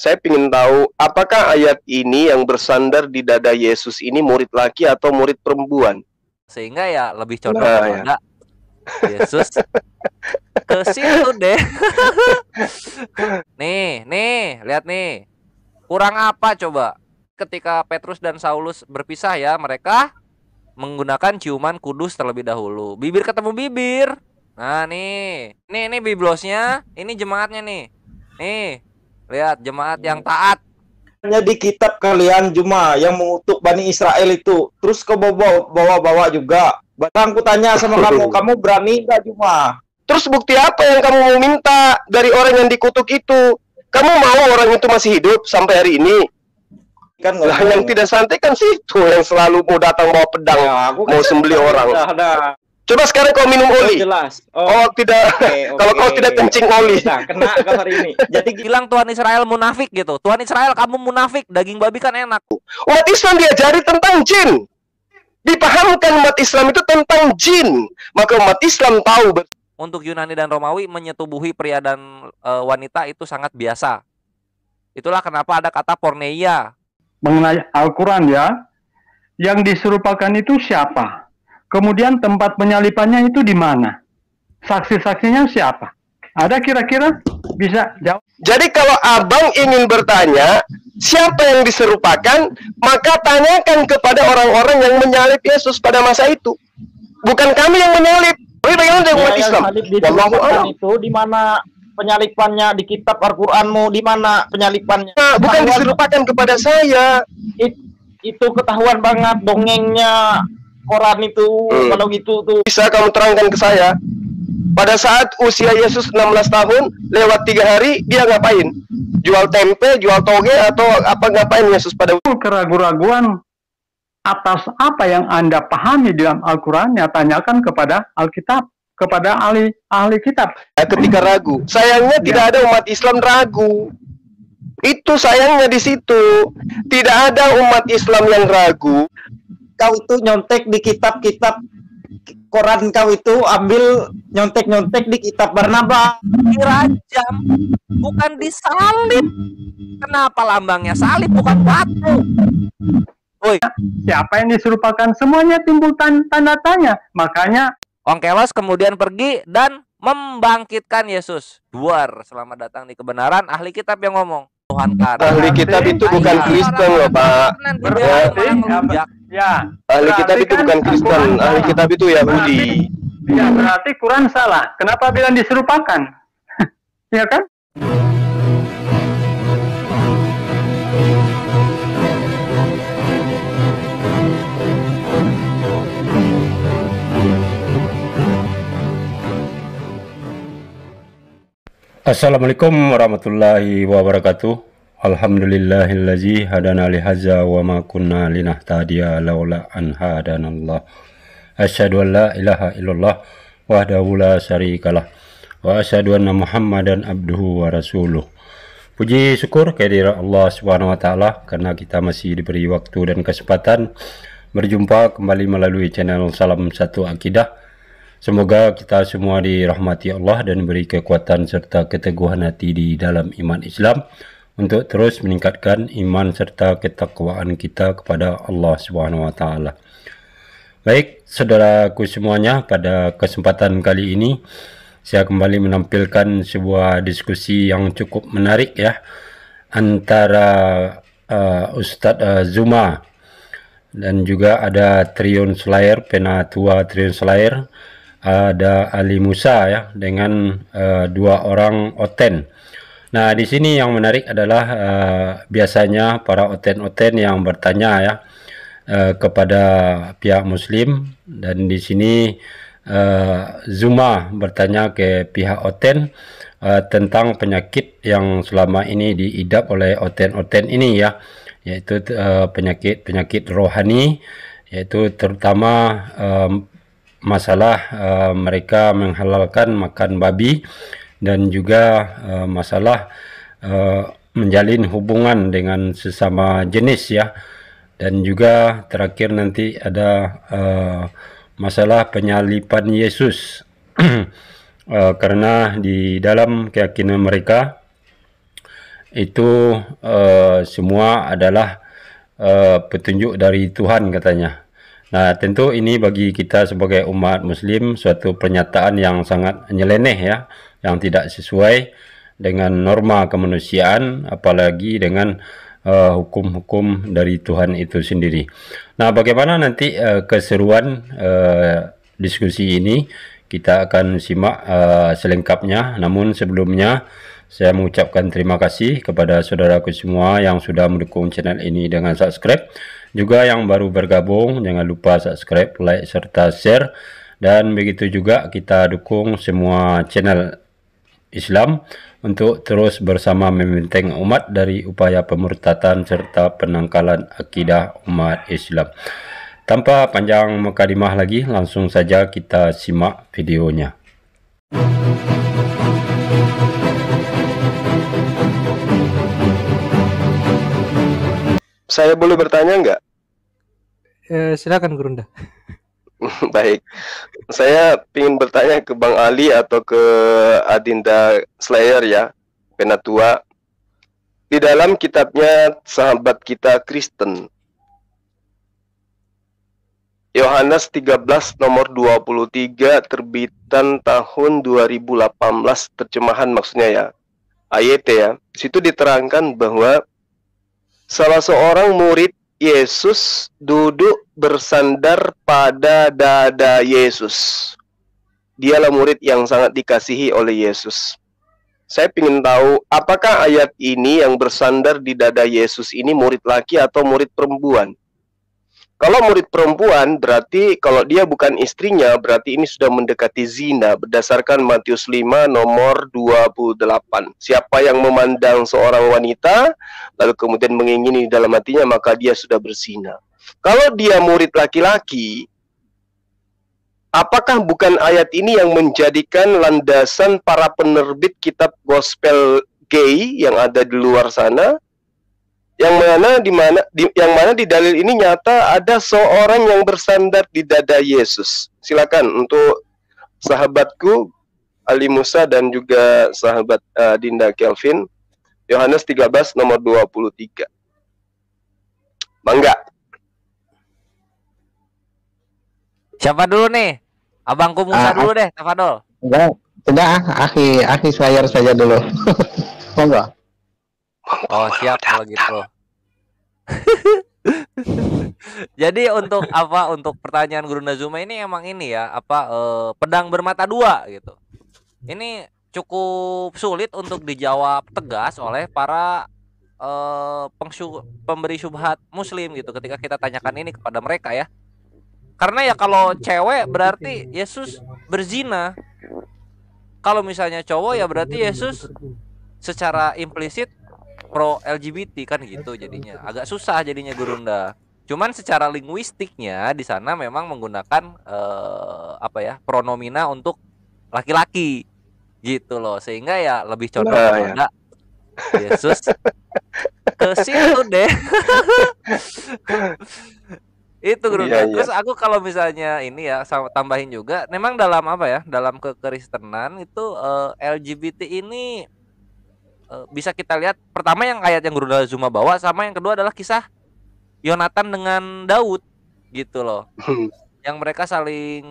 Saya ingin tahu apakah ayat ini yang bersandar di dada Yesus ini murid laki atau murid perempuan? Sehingga ya lebih condong kepada Yesus ke situ deh. Nih, lihat nih. Kurang apa coba? Ketika Petrus dan Saulus berpisah ya, mereka menggunakan ciuman kudus terlebih dahulu. Bibir ketemu bibir. Nah, nih biblosnya, ini jemaatnya nih. Nih, lihat jemaat yang taat. Di kitab kalian cuma yang mengutuk Bani Israel itu. Terus ke bawa juga. Bahkan aku tanya sama kamu berani nggak cuma? Terus bukti apa yang kamu mau minta dari orang yang dikutuk itu? Kamu mau orang itu masih hidup sampai hari ini? Kan yang tidak santai kan situ yang selalu mau datang bawa pedang, ya, mau sembelih orang. Coba sekarang kau minum oli. Jelas. Oh tidak. Kalau kau tidak kencing oli. Nah, kena kamar ini. Jadi bilang Tuhan Israel munafik gitu. Tuhan Israel kamu munafik, daging babi kan enak. Umat Islam diajari tentang jin. Dipahamkan umat Islam itu tentang jin. Maka umat Islam tahu. Untuk Yunani dan Romawi menyetubuhi pria dan wanita itu sangat biasa. Itulah kenapa ada kata porneia. Mengenai Al-Quran ya, yang diserupakan itu siapa? Kemudian tempat penyalipannya itu di mana? Saksi-saksinya siapa? Ada kira-kira bisa jawab? Jadi kalau abang ingin bertanya siapa yang diserupakan, maka tanyakan kepada orang-orang yang menyalib Yesus pada masa itu. Bukan kami yang menyalib. Tapi bagaimana dengan umat Islam? Wallahu a'lam. Itu di mana penyalipannya di kitab Al-Qur'anmu, di mana penyalipannya? Nah, bukan diserupakan kepada saya. Itu ketahuan banget dongengnya Quran itu. Kalau gitu tuh bisa kamu terangkan ke saya. Pada saat usia Yesus 16 tahun, lewat 3 hari dia ngapain? Jual tempe, jual toge atau apa ngapain Yesus pada keraguan-raguan atas apa yang Anda pahami dalam Al-Qur'an, ya tanyakan kepada Alkitab, kepada ahli kitab. Ketika ragu, sayangnya tidak ada umat Islam ragu. Itu sayangnya di situ. Tidak ada umat Islam yang ragu. Kau itu nyontek di kitab-kitab Quran, kau itu ambil nyontek-nyontek di kitab Barnabas. Dirajam, bukan disalib. Kenapa lambangnya salib bukan batu? Woi, siapa yang diserupakan? Semuanya timbul tanda tanya. Makanya Onkelos kemudian pergi dan membangkitkan Yesus. Duar, selamat datang di kebenaran. Ahli kitab yang ngomong. Tuhan kan. Ahli kitab itu bukan Kristen loh, Pak. Ya. Ahli kitab itu bukan Kristen. Ahli kitab itu Yahudi. Ya, berarti Quran salah. Kenapa bilang diserupakan? Ya kan? Assalamualaikum warahmatullahi wabarakatuh. Alhamdulillahillazi hadana lihaza wa ma kunna linahtadiya laula an hadanallah. Asyhadu an la ilaha illallah wahdahu la syarikalah wa asyhadu anna Muhammadan abduhu wa rasuluh. Puji syukur kehadirat Allah Subhanahu wa taala karena kita masih diberi waktu dan kesempatan berjumpa kembali melalui channel Salam Satu Akidah. Semoga kita semua dirahmati Allah dan beri kekuatan serta keteguhan hati di dalam iman Islam untuk terus meningkatkan iman serta ketakwaan kita kepada Allah Subhanahu wa taala. Baik, saudaraku semuanya, pada kesempatan kali ini saya kembali menampilkan sebuah diskusi yang cukup menarik ya antara Ustadz Zuma dan juga ada Triun Slayer, Penatua Triun Slayer, ada Ali Musa ya dengan dua orang oten. Nah, di sini yang menarik adalah biasanya para oten-oten yang bertanya ya kepada pihak Muslim, dan di sini Zuma bertanya ke pihak oten tentang penyakit yang selama ini diidap oleh oten-oten ini ya, yaitu penyakit rohani, yaitu terutama masalah mereka menghalalkan makan babi dan juga masalah menjalin hubungan dengan sesama jenis ya, dan juga terakhir nanti ada masalah penyalipan Yesus karena di dalam keyakinan mereka itu semua adalah petunjuk dari Tuhan katanya. Nah, tentu ini bagi kita sebagai umat muslim suatu pernyataan yang sangat nyeleneh ya, yang tidak sesuai dengan norma kemanusiaan, apalagi dengan hukum-hukum dari Tuhan itu sendiri. Nah, bagaimana nanti keseruan diskusi ini kita akan simak selengkapnya. Namun sebelumnya saya mengucapkan terima kasih kepada saudaraku semua yang sudah mendukung channel ini dengan subscribe. Juga yang baru bergabung, jangan lupa subscribe, like, serta share. Dan begitu juga kita dukung semua channel Islam untuk terus bersama membenteng umat dari upaya pemurtatan serta penangkalan akidah umat Islam. Tanpa panjang mukadimah lagi, langsung saja kita simak videonya. Saya boleh bertanya nggak? Silakan Gurunda. Baik, saya ingin bertanya ke Bang Ali atau ke Adinda Slayer ya, Penatua. Di dalam kitabnya sahabat kita Kristen, Yohanes 13 nomor 23 terbitan tahun 2018, terjemahan maksudnya ya, AYT ya. Di situ diterangkan bahwa salah seorang murid Yesus duduk bersandar pada dada Yesus. Dialah murid yang sangat dikasihi oleh Yesus. Saya ingin tahu, apakah ayat ini yang bersandar di dada Yesus ini murid laki atau murid perempuan? Kalau murid perempuan, berarti kalau dia bukan istrinya, berarti ini sudah mendekati zina berdasarkan Matius 5 nomor 28. Siapa yang memandang seorang wanita lalu kemudian mengingini dalam hatinya, maka dia sudah berzina. Kalau dia murid laki-laki, apakah bukan ayat ini yang menjadikan landasan para penerbit kitab gospel gay yang ada di luar sana? Yang mana di dalil ini nyata ada seorang yang bersandar di dada Yesus. Silakan untuk sahabatku Ali Musa dan juga sahabat Dinda Kelvin, Yohanes 13 nomor 23. Bangga. Siapa dulu nih? Abangku Musa dulu deh, Tafadol. Enggak, akhi Slayer saja dulu. Monggo. Oh, siap kalau gitu. Jadi untuk apa? Untuk pertanyaan Guru Nazuma ini emang ini ya, pedang bermata dua gitu. Ini cukup sulit untuk dijawab tegas oleh para pemberi syubhat muslim gitu ketika kita tanyakan ini kepada mereka ya. Karena ya kalau cewek berarti Yesus berzina. Kalau misalnya cowok ya berarti Yesus secara implisit pro LGBT kan gitu, jadinya agak susah jadinya Gurunda. Cuman secara linguistiknya di sana memang menggunakan pronomina untuk laki-laki gitu loh, sehingga ya lebih condong kepada Yesus ke situ deh. Itu Gurunda. Terus aku kalau misalnya ini ya tambahin juga, memang dalam dalam kekristenan itu LGBT ini bisa kita lihat pertama yang ayat yang Guru Zuma bawa, sama yang kedua adalah kisah Yonatan dengan Daud gitu loh. Yang mereka saling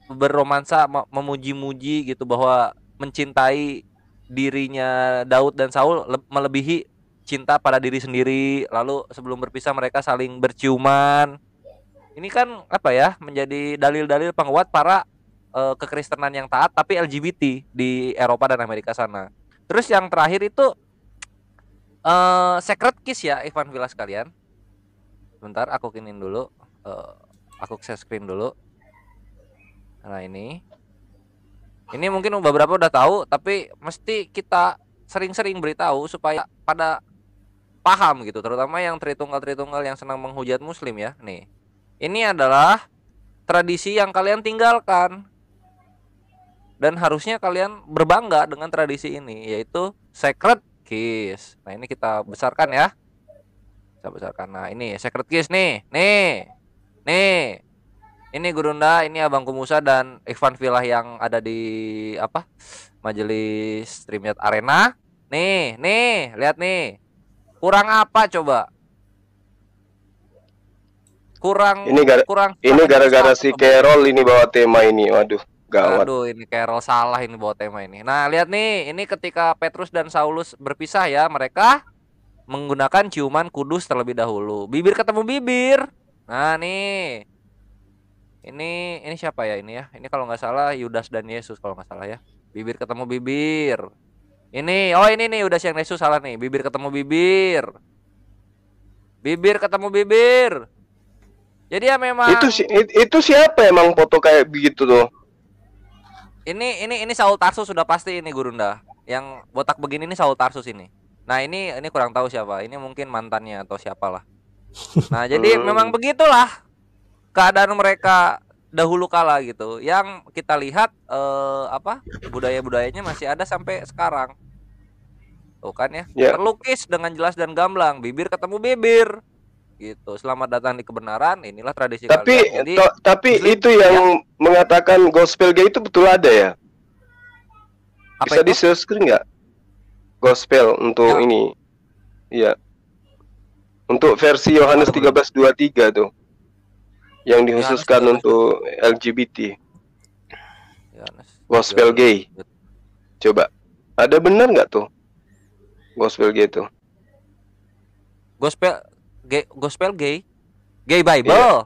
berromansa, memuji-muji gitu, bahwa mencintai dirinya Daud dan Saul melebihi cinta pada diri sendiri. Lalu sebelum berpisah mereka saling berciuman. Ini kan menjadi dalil-dalil penguat para kekristenan yang taat tapi LGBT di Eropa dan Amerika sana. Terus yang terakhir itu Secret Kiss ya, Ivan Villa sekalian. Bentar, aku kinin dulu. Aku share screen dulu. Nah ini mungkin beberapa udah tahu, tapi mesti kita sering-sering beritahu supaya pada paham gitu. Terutama yang tritunggal yang senang menghujat Muslim ya. Nih, ini adalah tradisi yang kalian tinggalkan. Dan harusnya kalian berbangga dengan tradisi ini, yaitu Secret Kiss. Nah ini kita besarkan ya. Kita besarkan. Nah ini Secret Kiss nih. Nih. Ini Gurunda, ini Abangku Musa dan Ivan Villa yang ada di Majelis StreamYard Arena. Nih, lihat nih. Kurang apa coba? Ini gara-gara si Carol ini bawa tema ini. Waduh, gawat. Aduh, ini Carol salah ini bawa tema ini. Nah, lihat nih, ini ketika Petrus dan Saulus berpisah ya, mereka menggunakan ciuman kudus terlebih dahulu. Bibir ketemu bibir. Nah, nih. Ini siapa ya ini ya? Ini kalau nggak salah Yudas dan Yesus kalau nggak salah ya. Bibir ketemu bibir. Ini nih Yudas yang Yesus salah nih. Bibir ketemu bibir. Bibir ketemu bibir. Jadi ya memang itu siapa emang foto kayak begitu tuh? Ini Saul Tarsus sudah pasti ini Gurunda. Yang botak begini ini Saul Tarsus ini. Nah, ini kurang tahu siapa. Ini mungkin mantannya atau siapalah. Nah, jadi memang begitulah keadaan mereka dahulu kala gitu. Yang kita lihat budaya-budayanya masih ada sampai sekarang. Tuh kan ya. Terlukis dengan jelas dan gamblang, bibir ketemu bibir. Gitu. Selamat datang di kebenaran. Inilah tradisi kalian. Jadi, tapi itu yang mengatakan gospel gay itu betul ada ya? Bisa di-search nggak? Gospel untuk ini. Iya. Untuk versi Yohanes 13:23 tuh. Yang dikhususkan untuk LGBT. Gospel gay. Coba. Ada benar nggak tuh? Gospel gay itu. Gospel gay Bible.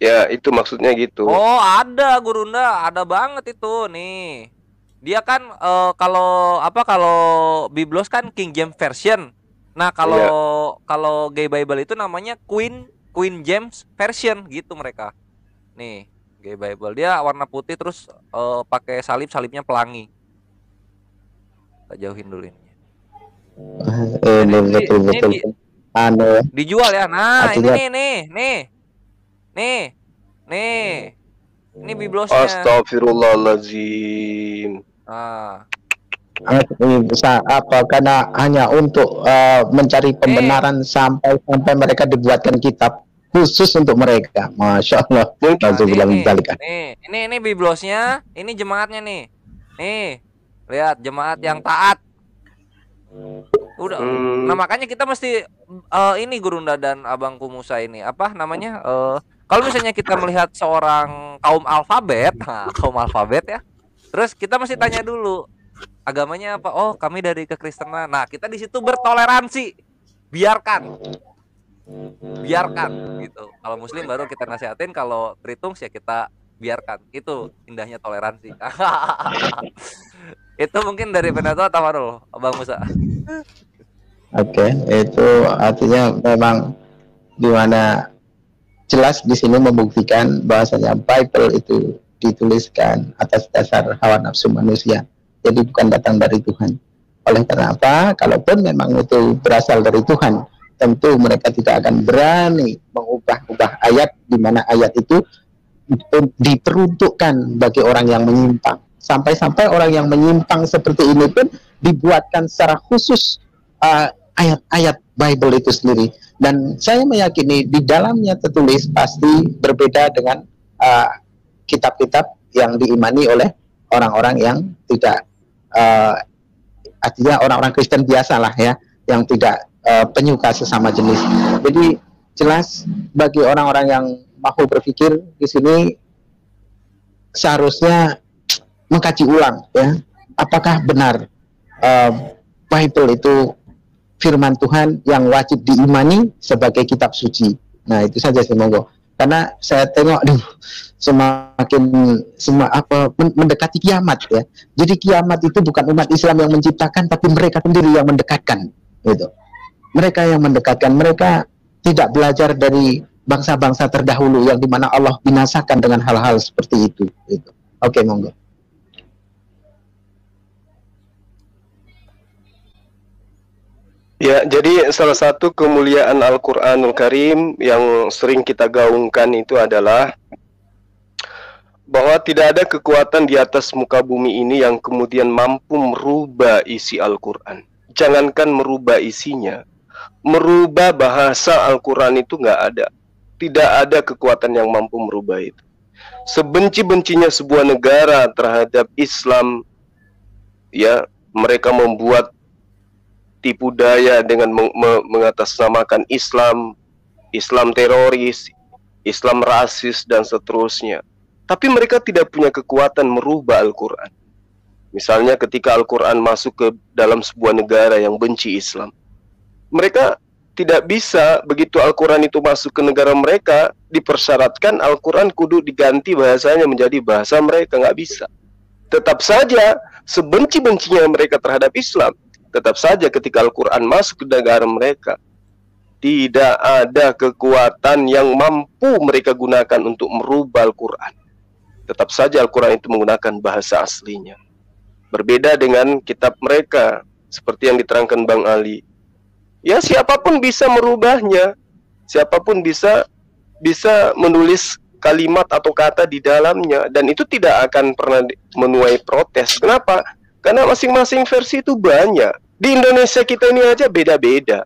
Ya, itu maksudnya gitu. Oh, ada Gurunda, ada banget itu nih. Dia kan kalau Biblos kan King James version. Nah, kalau gay Bible itu namanya Queen James version gitu mereka. Nih, gay Bible dia warna putih terus pakai salibnya pelangi. Kita jauhin dulu ini. Betul. Dijual ya. Nah, ini nih. Ini biblosnya. Astagfirullahaladzim. Bisa apa? Karena hanya untuk mencari pembenaran sampai mereka dibuatkan kitab khusus untuk mereka. Masya Allah. Ini biblosnya. Ini jemaatnya nih. Nih, lihat jemaat yang taat. Udah. Nah, makanya kita mesti ini Gurunda dan Abangku Musa ini apa namanya? Kalau misalnya kita melihat seorang kaum alfabet ya. Terus kita mesti tanya dulu agamanya apa? Oh, kami dari kekristenan. Nah, kita di situ bertoleransi. Biarkan gitu. Kalau muslim baru kita nasihatin, kalau Tritung ya kita biarkan. Itu indahnya toleransi. Itu mungkin dari Penatua Tawarul, Abang Musa. Oke, itu artinya memang dimana jelas di sini membuktikan bahwasanya Bible itu dituliskan atas dasar hawa nafsu manusia, jadi bukan datang dari Tuhan. Oleh karena apa? Kalaupun memang itu berasal dari Tuhan, tentu mereka tidak akan berani mengubah ayat, di mana ayat itu diperuntukkan bagi orang yang menyimpang. Sampai-sampai orang yang menyimpang seperti ini pun dibuatkan secara khusus ayat-ayat Bible itu sendiri. Dan saya meyakini di dalamnya tertulis pasti berbeda dengan kitab-kitab yang diimani oleh orang-orang yang tidak artinya orang-orang Kristen biasa lah ya, yang tidak penyuka sesama jenis. Jadi jelas bagi orang-orang yang mau berpikir di sini seharusnya mengkaji ulang ya, apakah benar Bible itu firman Tuhan yang wajib diimani sebagai kitab suci. Nah, itu saja sih monggo. Karena saya tengok semakin mendekati kiamat ya. Jadi kiamat itu bukan umat Islam yang menciptakan, tapi mereka sendiri yang mendekatkan gitu. Mereka yang mendekatkan, mereka tidak belajar dari bangsa-bangsa terdahulu yang dimana Allah binasakan dengan hal-hal seperti itu gitu. Oke, monggo. Ya, jadi salah satu kemuliaan Al-Quranul Karim yang sering kita gaungkan itu adalah bahwa tidak ada kekuatan di atas muka bumi ini yang kemudian mampu merubah isi Al-Quran. Jangankan merubah isinya, merubah bahasa Al-Quran itu nggak ada. Tidak ada kekuatan yang mampu merubah itu. Sebenci-bencinya sebuah negara terhadap Islam, ya, mereka membuat tipu daya dengan mengatasnamakan Islam, Islam teroris, Islam rasis dan seterusnya. Tapi mereka tidak punya kekuatan merubah Al-Quran. Misalnya ketika Al-Quran masuk ke dalam sebuah negara yang benci Islam, mereka tidak bisa, begitu Al-Quran itu masuk ke negara mereka, dipersyaratkan Al-Quran kudu diganti bahasanya menjadi bahasa mereka. Nggak bisa. Tetap saja, sebenci-bencinya mereka terhadap Islam, tetap saja ketika Al-Quran masuk ke negara mereka, tidak ada kekuatan yang mampu mereka gunakan untuk merubah Al-Quran. Tetap saja Al-Quran itu menggunakan bahasa aslinya. Berbeda dengan kitab mereka, seperti yang diterangkan Bang Ali. Ya, siapapun bisa merubahnya. Siapapun bisa menulis kalimat atau kata di dalamnya. Dan itu tidak akan pernah menuai protes. Kenapa? Karena masing-masing versi itu banyak. Di Indonesia kita ini aja beda-beda.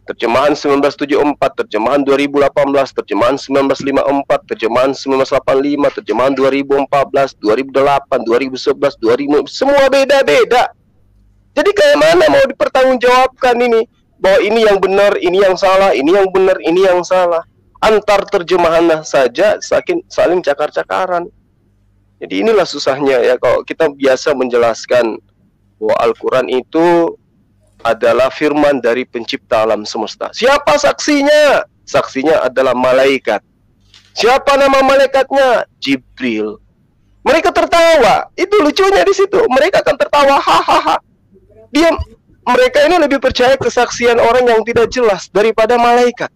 Terjemahan 1974, terjemahan 2018, terjemahan 1954, terjemahan 1985, terjemahan 2014, 2008, 2011, 2000, semua beda-beda. Jadi kayak mana mau dipertanggungjawabkan ini? Bahwa ini yang benar, ini yang salah, ini yang benar, ini yang salah. Antar terjemahan saja saling cakar-cakaran. Jadi inilah susahnya ya kalau kita biasa menjelaskan bahwa Al-Quran itu adalah firman dari pencipta alam semesta. Siapa saksinya? Saksinya adalah malaikat. Siapa nama malaikatnya? Jibril. Mereka tertawa. Itu lucunya di situ. Mereka akan tertawa, hahaha. Mereka ini lebih percaya kesaksian orang yang tidak jelas daripada malaikat.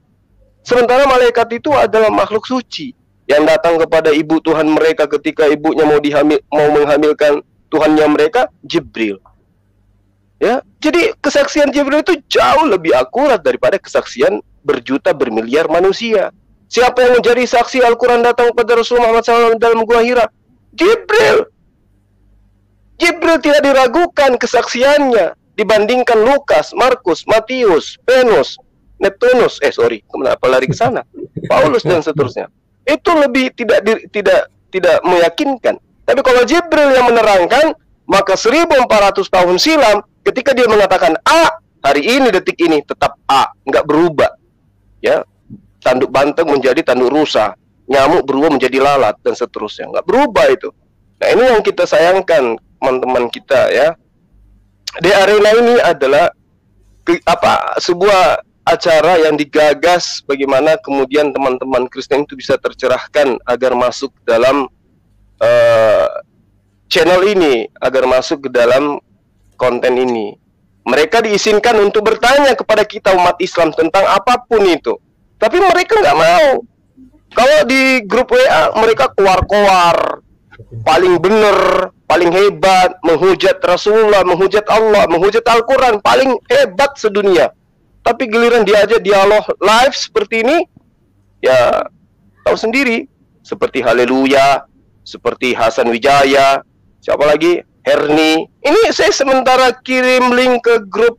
Sementara malaikat itu adalah makhluk suci yang datang kepada ibu Tuhan mereka ketika ibunya mau menghamilkan Tuhannya mereka, Jibril. Ya, jadi kesaksian Jibril itu jauh lebih akurat daripada kesaksian berjuta-bermiliar manusia. Siapa yang menjadi saksi Al-Quran datang kepada Rasulullah SAW dalam gua Hira? Jibril. Jibril tidak diragukan kesaksiannya dibandingkan Lukas, Markus, Matius, Venus, Neptunus. Kenapa lari ke sana? Paulus dan seterusnya. Itu lebih tidak meyakinkan. Tapi kalau Jibril yang menerangkan, maka 1400 tahun silam ketika dia mengatakan A, hari ini detik ini tetap A, nggak berubah. Ya, tanduk banteng menjadi tanduk rusa, nyamuk berubah menjadi lalat dan seterusnya, nggak berubah itu. Nah, ini yang kita sayangkan teman-teman kita ya. Di arena ini adalah sebuah acara yang digagas bagaimana kemudian teman-teman Kristen itu bisa tercerahkan agar masuk dalam channel ini, agar masuk ke dalam konten ini. Mereka diizinkan untuk bertanya kepada kita umat Islam tentang apapun itu. Tapi mereka nggak mau. Kalau di grup WA mereka keluar-keluar, paling benar, paling hebat, menghujat Rasulullah, menghujat Allah, menghujat Al-Quran, paling hebat sedunia. Tapi giliran dia aja dialog live seperti ini, ya tahu sendiri. Seperti Haleluya, seperti Hasan Wijaya, siapa lagi? Herni. Ini saya sementara kirim link ke grup,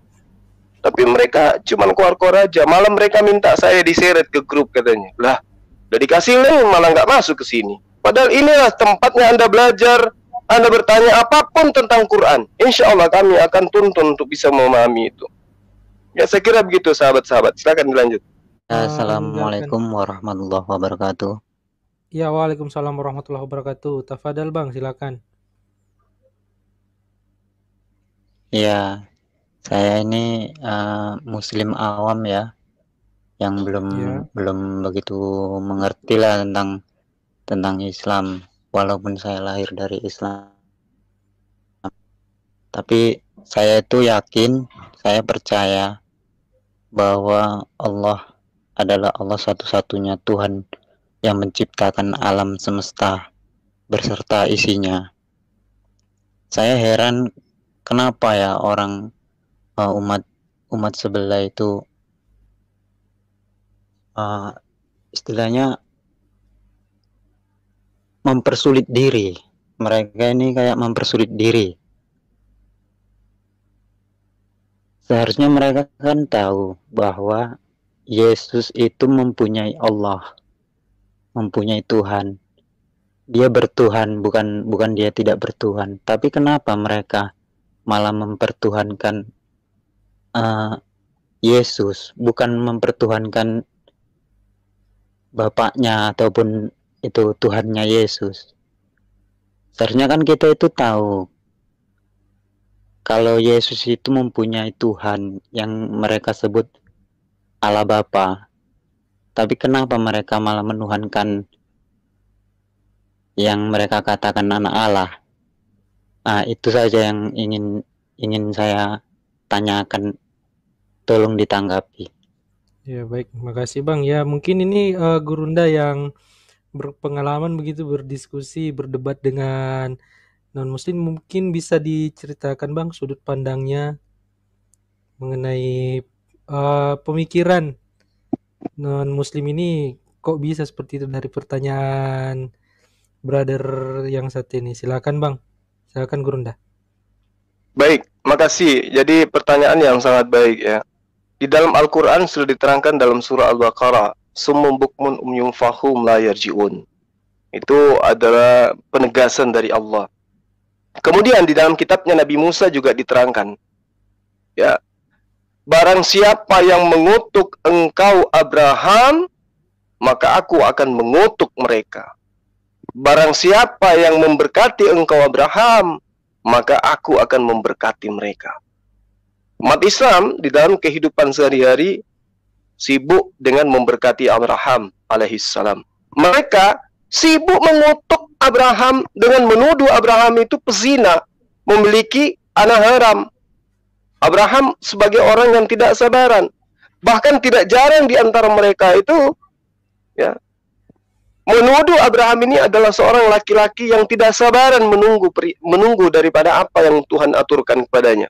tapi mereka cuma keluar-keluar aja. Malam mereka minta saya diseret ke grup katanya. Lah, udah dikasih link malah nggak masuk ke sini. Padahal inilah tempatnya Anda belajar, Anda bertanya apapun tentang Quran. Insya Allah kami akan tuntun untuk bisa memahami itu. Ya saya kira begitu sahabat-sahabat. Silakan dilanjut. Assalamualaikum warahmatullahi wabarakatuh. Ya, waalaikumsalam warahmatullahi wabarakatuh. Tafadhal Bang, silakan. Ya, saya ini muslim awam ya, yang belum begitu mengerti lah tentang Islam, walaupun saya lahir dari Islam. Tapi saya itu yakin, saya percaya bahwa Allah adalah Allah satu-satunya Tuhan yang menciptakan alam semesta berserta isinya. Saya heran kenapa ya orang umat sebelah itu istilahnya mempersulit diri. Mereka ini kayak mempersulit diri. Seharusnya mereka kan tahu bahwa Yesus itu mempunyai Allah, mempunyai Tuhan. Dia bertuhan, bukan dia tidak bertuhan. Tapi kenapa mereka malah mempertuhankan Yesus, bukan mempertuhankan Bapaknya ataupun itu Tuhannya Yesus. Seharusnya kan kita itu tahu kalau Yesus itu mempunyai Tuhan yang mereka sebut Allah Bapa. Tapi kenapa mereka malah menuhankan yang mereka katakan anak Allah? Nah, itu saja yang ingin saya tanyakan, tolong ditanggapi. Ya baik, makasih Bang. Ya mungkin ini Gurunda yang berpengalaman begitu berdiskusi, berdebat dengan non-muslim, mungkin bisa diceritakan Bang sudut pandangnya mengenai pemikiran non-muslim ini kok bisa seperti itu dari pertanyaan brother yang satu ini. Silakan Bang, silakan Gurunda. Baik, makasih. Jadi pertanyaan yang sangat baik ya. Di dalam Al-Quran sudah diterangkan dalam surah Al-Baqarah, Summum bukmun umyum fahum la yarji'un. Itu adalah penegasan dari Allah. Kemudian di dalam kitabnya Nabi Musa juga diterangkan, ya, barang siapa yang mengutuk engkau Abraham, maka aku akan mengutuk mereka. Barang siapa yang memberkati engkau Abraham, maka aku akan memberkati mereka. Umat Islam di dalam kehidupan sehari-hari sibuk dengan memberkati Abraham alaihissalam. Mereka sibuk mengutuk Abraham dengan menuduh Abraham itu pezina, memiliki anak haram. Abraham sebagai orang yang tidak sabaran. Bahkan tidak jarang di antara mereka itu ya, menuduh Abraham ini adalah seorang laki-laki yang tidak sabaran menunggu daripada apa yang Tuhan aturkan kepadanya.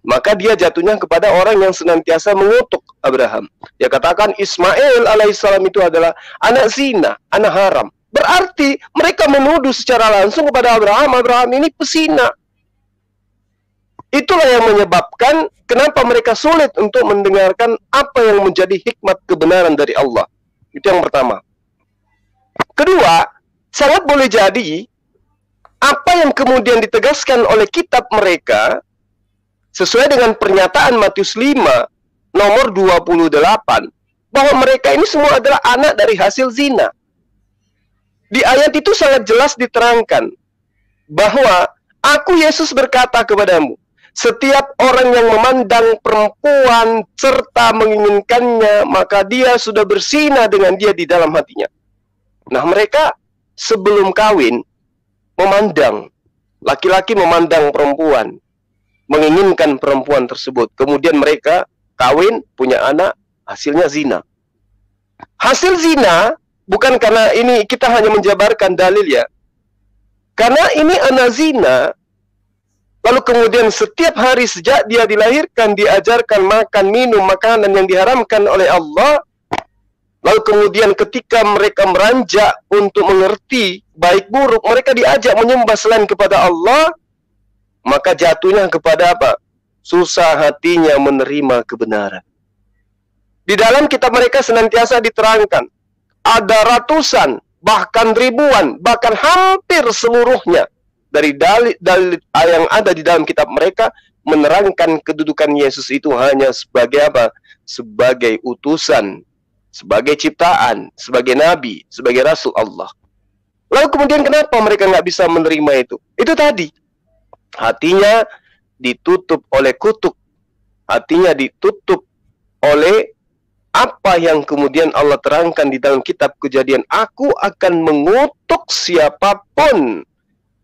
Maka dia jatuhnya kepada orang yang senantiasa mengutuk Abraham. Dia katakan Ismail alaihissalam itu adalah anak zina, anak haram. Berarti mereka menuduh secara langsung kepada Abraham, Abraham ini pezina. Itulah yang menyebabkan kenapa mereka sulit untuk mendengarkan apa yang menjadi hikmat kebenaran dari Allah. Itu yang pertama. Kedua, sangat boleh jadi apa yang kemudian ditegaskan oleh kitab mereka sesuai dengan pernyataan Matius 5 nomor 28 bahwa mereka ini semua adalah anak dari hasil zina. Di ayat itu sangat jelas diterangkan bahwa aku Yesus berkata kepadamu, setiap orang yang memandang perempuan serta menginginkannya, maka dia sudah berzina dengan dia di dalam hatinya. Nah, mereka sebelum kawin memandang, laki-laki memandang perempuan, menginginkan perempuan tersebut. Kemudian mereka kawin, punya anak, hasilnya zina. Hasil zina bukan karena ini kita hanya menjabarkan dalil ya. Karena ini anak zina, lalu kemudian setiap hari sejak dia dilahirkan diajarkan makan, minum, makanan yang diharamkan oleh Allah. Lalu kemudian ketika mereka meranjak untuk mengerti baik buruk, mereka diajak menyembah selain kepada Allah. Maka jatuhnya kepada apa? Susah hatinya menerima kebenaran. Di dalam kitab mereka senantiasa diterangkan, ada ratusan, bahkan ribuan, bahkan hampir seluruhnya dari dalil yang ada di dalam kitab mereka menerangkan kedudukan Yesus itu hanya sebagai apa? Sebagai utusan, sebagai ciptaan, sebagai nabi, sebagai rasul Allah. Lalu kemudian kenapa mereka nggak bisa menerima itu? Itu tadi. Hatinya ditutup oleh kutuk, hatinya ditutup oleh apa yang kemudian Allah terangkan di dalam kitab Kejadian. Aku akan mengutuk siapapun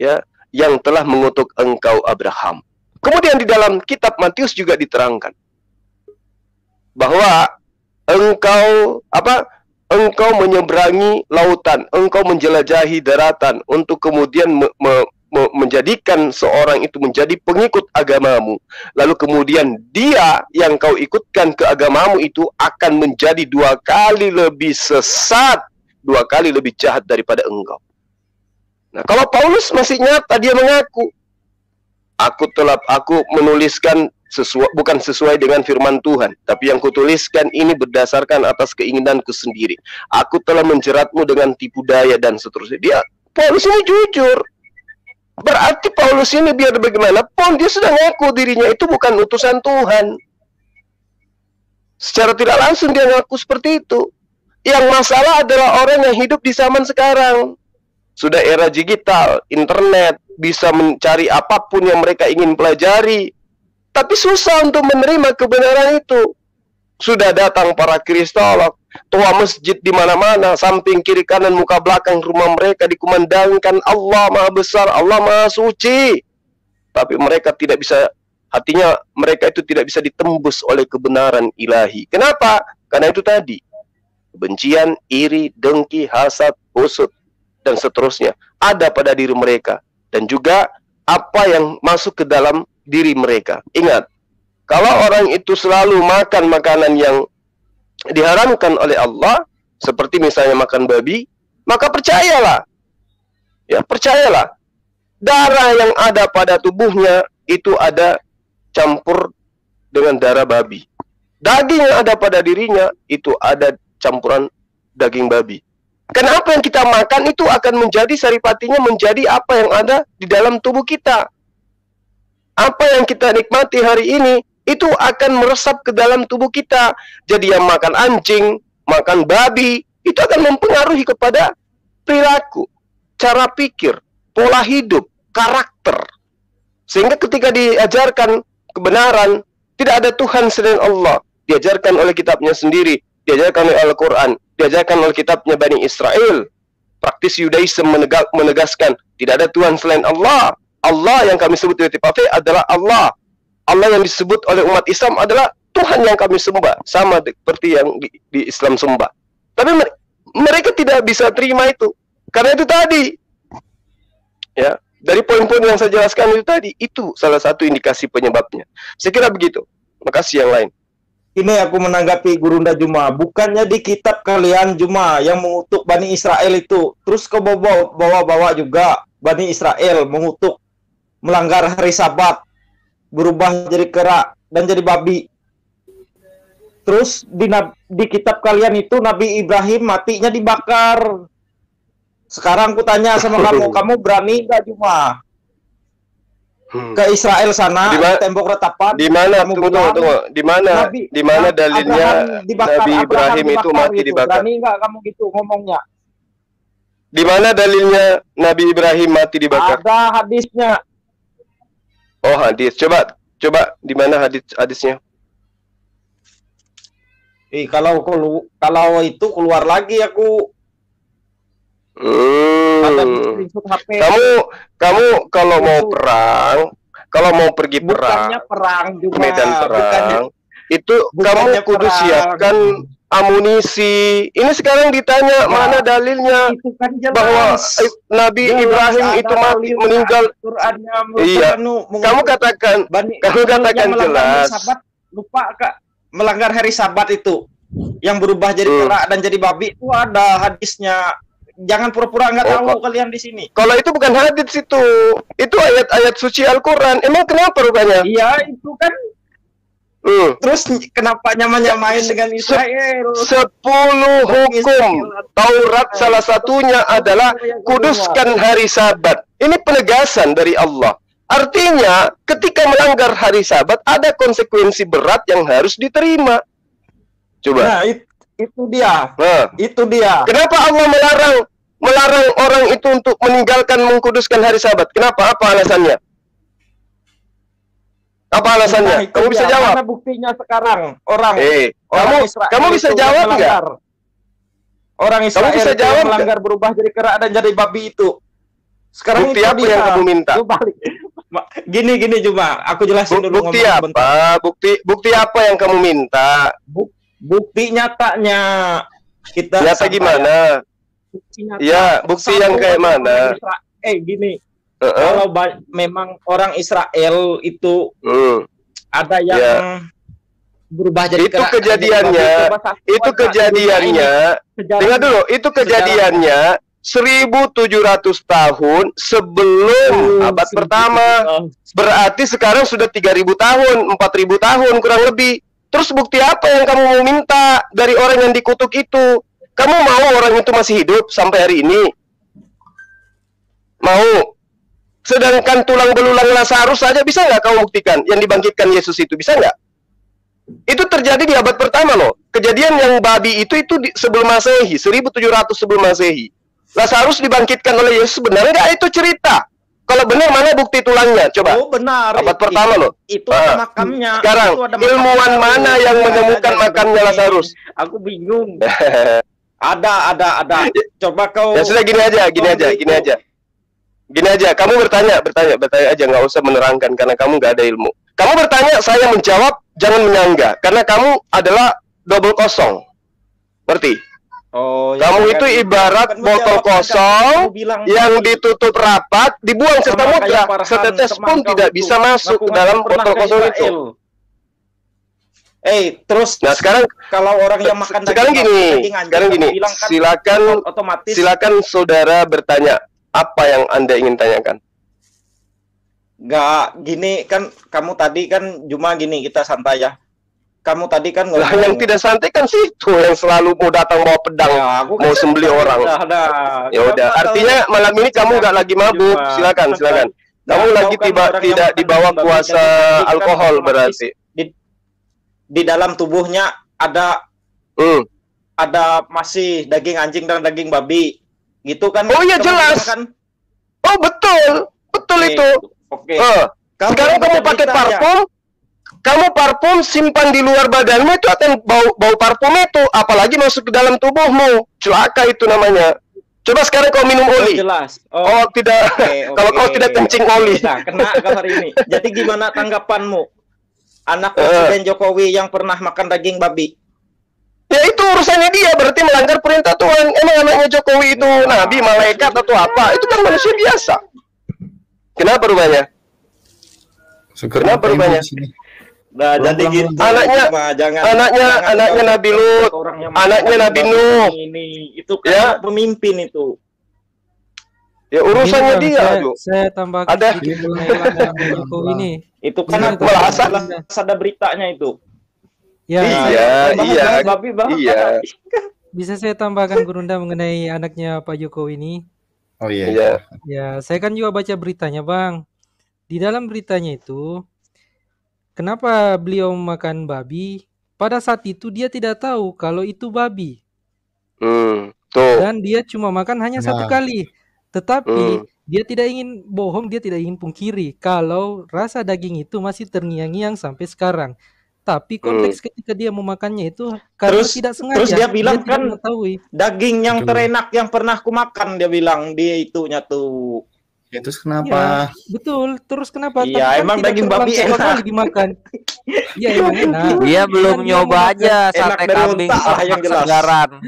ya yang telah mengutuk engkau Abraham. Kemudian di dalam kitab Matius juga diterangkan bahwa engkau menyeberangi lautan, engkau menjelajahi daratan untuk kemudian menjadikan seorang itu menjadi pengikut agamamu. Lalu kemudian dia yang kau ikutkan ke agamamu itu akan menjadi 2 kali lebih sesat, 2 kali lebih jahat daripada engkau. Nah, kalau Paulus masih nyata, dia mengaku, aku menuliskan bukan sesuai dengan firman Tuhan, tapi yang kutuliskan ini berdasarkan atas keinginanku sendiri. Aku telah menjeratmu dengan tipu daya dan seterusnya. Paulus ini jujur. Berarti Paulus ini biar bagaimanapun dia sudah ngaku dirinya itu bukan utusan Tuhan. Secara tidak langsung dia ngaku seperti itu. Yang masalah adalah orang yang hidup di zaman sekarang. Sudah era digital, internet, bisa mencari apapun yang mereka ingin pelajari. Tapi susah untuk menerima kebenaran itu. Sudah datang para kristolog, tua masjid di mana-mana, samping kiri kanan muka belakang rumah mereka dikumandangkan Allah Maha Besar, Allah Maha Suci. Tapi mereka tidak bisa, hatinya mereka itu tidak bisa ditembus oleh kebenaran ilahi. Kenapa? Karena itu tadi, kebencian, iri, dengki, hasad, usut, dan seterusnya ada pada diri mereka. Dan juga apa yang masuk ke dalam diri mereka. Ingat, kalau orang itu selalu makan makanan yang diharamkan oleh Allah, seperti misalnya makan babi, maka percayalah, ya percayalah, darah yang ada pada tubuhnya itu ada campur dengan darah babi. Daging yang ada pada dirinya itu ada campuran daging babi. Kenapa yang kita makan itu akan menjadi saripatinya menjadi apa yang ada di dalam tubuh kita. Apa yang kita nikmati hari ini itu akan meresap ke dalam tubuh kita. Jadi yang makan anjing, makan babi, itu akan mempengaruhi kepada perilaku, cara pikir, pola hidup, karakter. Sehingga ketika diajarkan kebenaran, tidak ada Tuhan selain Allah. Diajarkan oleh kitabnya sendiri, diajarkan oleh Al-Quran, diajarkan oleh kitabnya Bani Israel. Praktis Yudaism menegaskan, tidak ada Tuhan selain Allah. Allah yang kami sebut di TPV adalah Allah. Allah yang disebut oleh umat Islam adalah Tuhan yang kami sembah, sama seperti yang di Islam sembah. Tapi mereka tidak bisa terima itu. Karena itu tadi, ya, dari poin-poin yang saya jelaskan itu tadi, itu salah satu indikasi penyebabnya. Saya kira begitu. Makasih yang lain. Ini aku menanggapi Gurunda Juma. Bukannya di kitab kalian Juma yang mengutuk Bani Israel itu, terus ke bawa juga Bani Israel mengutuk melanggar hari Sabat, berubah jadi kera dan jadi babi. Terus di kitab kalian itu Nabi Ibrahim matinya dibakar. Sekarang aku tanya sama kamu berani nggak Juma ke Israel sana, tembok retapan? Di mana? Tunggu. Di mana dalilnya Nabi Ibrahim itu mati dibakar? Berani nggak kamu gitu ngomongnya? Di mana dalilnya Nabi Ibrahim mati dibakar? Ada hadisnya. Oh, hadis. Coba di mana hadisnya? Kalau itu keluar lagi aku. Kamu kalau mau perang, kalau mau pergi perang, juga, medan perang, itu kamu kudu siapkan amunisi. Ini sekarang ditanya mana dalilnya bahwa Nabi Ibrahim itu mati meninggal. Iya. Kamu katakan jelas. Lupa Kak, melanggar hari Sabat itu yang berubah jadi kera dan jadi babi itu ada hadisnya. Jangan pura-pura nggak tahu kalian di sini. Kalau itu bukan hadis itu ayat-ayat suci Al-Quran. Emang kenapa rupanya? Iya itu kan. Terus kenapa nyamain dengan Israel? 10 hukum Taurat salah satunya adalah kuduskan hari Sabat. Ini penegasan dari Allah. Artinya ketika melanggar hari Sabat ada konsekuensi berat yang harus diterima. Coba. Nah, itu dia. Itu dia. Kenapa Allah melarang orang itu untuk meninggalkan mengkuduskan hari Sabat? Kenapa? Apa alasannya? Apa alasannya? Nah, kamu bisa jawab. Mana buktinya sekarang? Kamu bisa jawab nggak? Orang Israel bisa jawab melanggar berubah jadi kera dan jadi babi itu. Sekarang bukti apa yang kamu minta? Gini Juma, aku jelasin dulu. Bukti apa? Bukti apa yang kamu minta? Bukti nyatanya kita. Nyata gimana? Ya, bukti yang kayak mana? Gini. Kalau memang orang Israel itu ada yang berubah jadi itu kejadiannya. Dengar dulu, itu kejadiannya 1700 tahun sebelum abad pertama. Berarti sekarang sudah 3000 tahun, 4000 tahun kurang lebih. Terus bukti apa yang kamu mau minta dari orang yang dikutuk itu? Kamu mau orang itu masih hidup sampai hari ini? Mau? Sedangkan tulang belulang Lazarus saja bisa nggak kamu buktikan yang dibangkitkan Yesus itu? Bisa nggak? Itu terjadi di abad pertama loh. Kejadian yang babi itu sebelum Masehi, 1700 sebelum Masehi. Lazarus dibangkitkan oleh Yesus, benar nggak itu cerita? Kalau benar, mana bukti tulangnya? Coba. Oh benar. Abad pertama loh. Itu ada makamnya. Sekarang, itu ada ilmuwan mana yang menemukan makamnya Lazarus? Aku bingung. Ada. Coba kau. Ya sudah, gini aja. Kamu bertanya aja, nggak usah menerangkan karena kamu nggak ada ilmu. Kamu bertanya, saya menjawab, jangan menyangga karena kamu adalah double kosong. Ngerti? Oh, ya, kamu itu ibarat botol kosong yang ditutup rapat, dibuang serta mudah, setetes pun tidak bisa masuk ke dalam botol kosong itu. Terus nah sekarang kalau orang yang makan sekarang gini, silakan saudara bertanya apa yang Anda ingin tanyakan. Nggak, gini kan kamu tadi kan cuma gini, kita santai ya. Kamu tadi kan yang tidak santai kan situ yang selalu mau datang bawa pedang, ya, mau sembelih orang. Ya udah, artinya malam ini kamu nggak lagi mabuk. Silakan. Kamu lagi tidak di bawah kuasa alkohol berarti. Di dalam tubuhnya ada masih daging anjing dan daging babi, gitu kan? Oh iya jelas. Kan? Oh betul itu. Oke. Sekarang kamu pakai parfum. Kamu parfum simpan di luar badanmu itu akan bau parfum itu, apalagi masuk ke dalam tubuhmu. Celaka itu namanya. Coba sekarang kau minum oli. Jelas. Tidak. Kalau kau tidak kencing oli. Nah, kena kau hari ini. Jadi gimana tanggapanmu? Anak Presiden Jokowi yang pernah makan daging babi. Ya itu urusannya dia, berarti melanggar perintah Tuhan. Emang anaknya Jokowi itu nabi, malaikat atau apa? Itu kan manusia biasa. Kenapa rupanya? Nah, jadi gitu. Anaknya Nabi Lut, anaknya Nabi Nuh. Itu kan pemimpin itu. Ya urusannya dia. Saya tambahkan ada ini. Itu kan ada beritanya itu. Ya, iya. Bisa saya tambahkan Gurunda mengenai anaknya Pak Jokowi ini? Oh iya. Ya, saya kan juga baca beritanya, Bang. Di dalam beritanya itu, kenapa beliau makan babi? Pada saat itu dia tidak tahu kalau itu babi. Dan dia cuma makan hanya satu kali. Tetapi dia tidak ingin bohong, dia tidak ingin pungkiri kalau rasa daging itu masih terngiang-ngiang sampai sekarang. Tapi konteks ketika dia memakannya itu karena tidak sengaja. Terus dia bilang dia kan daging yang terenak yang pernah aku makan, dia bilang dia itunya tuh. Ya, terus kenapa? Ya, betul. Terus kenapa? Iya, emang daging babi enak dimakan. Iya, emang enak. Dia belum nyoba aja sate kambing yang jelas. segaran.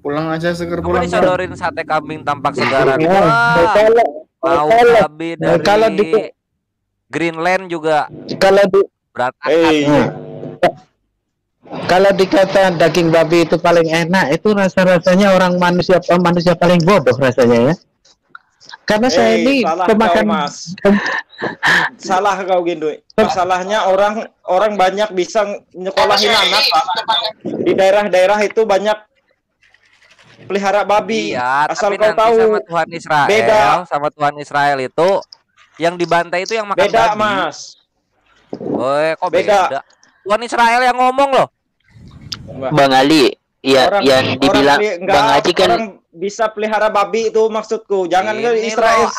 Pulang aja seger pulang. Disodorin sate kambing tampak segaran. Mau babi dari kalau di Greenland juga. Kalau dikata daging babi itu paling enak, itu rasa-rasanya orang manusia paling bodoh rasanya ya. Karena saya ini pemakan. Salah kau Gindu. Masalahnya orang banyak bisa nyekolahin anak, Pak. Di daerah-daerah itu banyak pelihara babi. Iya, asal tapi kau tahu sama Tuhan Israel, sama Tuhan Israel itu yang dibantai itu yang makan beda, babi. Mas. Kok beda? Tuhan Israel yang ngomong loh. Bang Ali, yang dibilang Bang Haji kan orang bisa pelihara babi itu maksudku. Jangan ke Israel.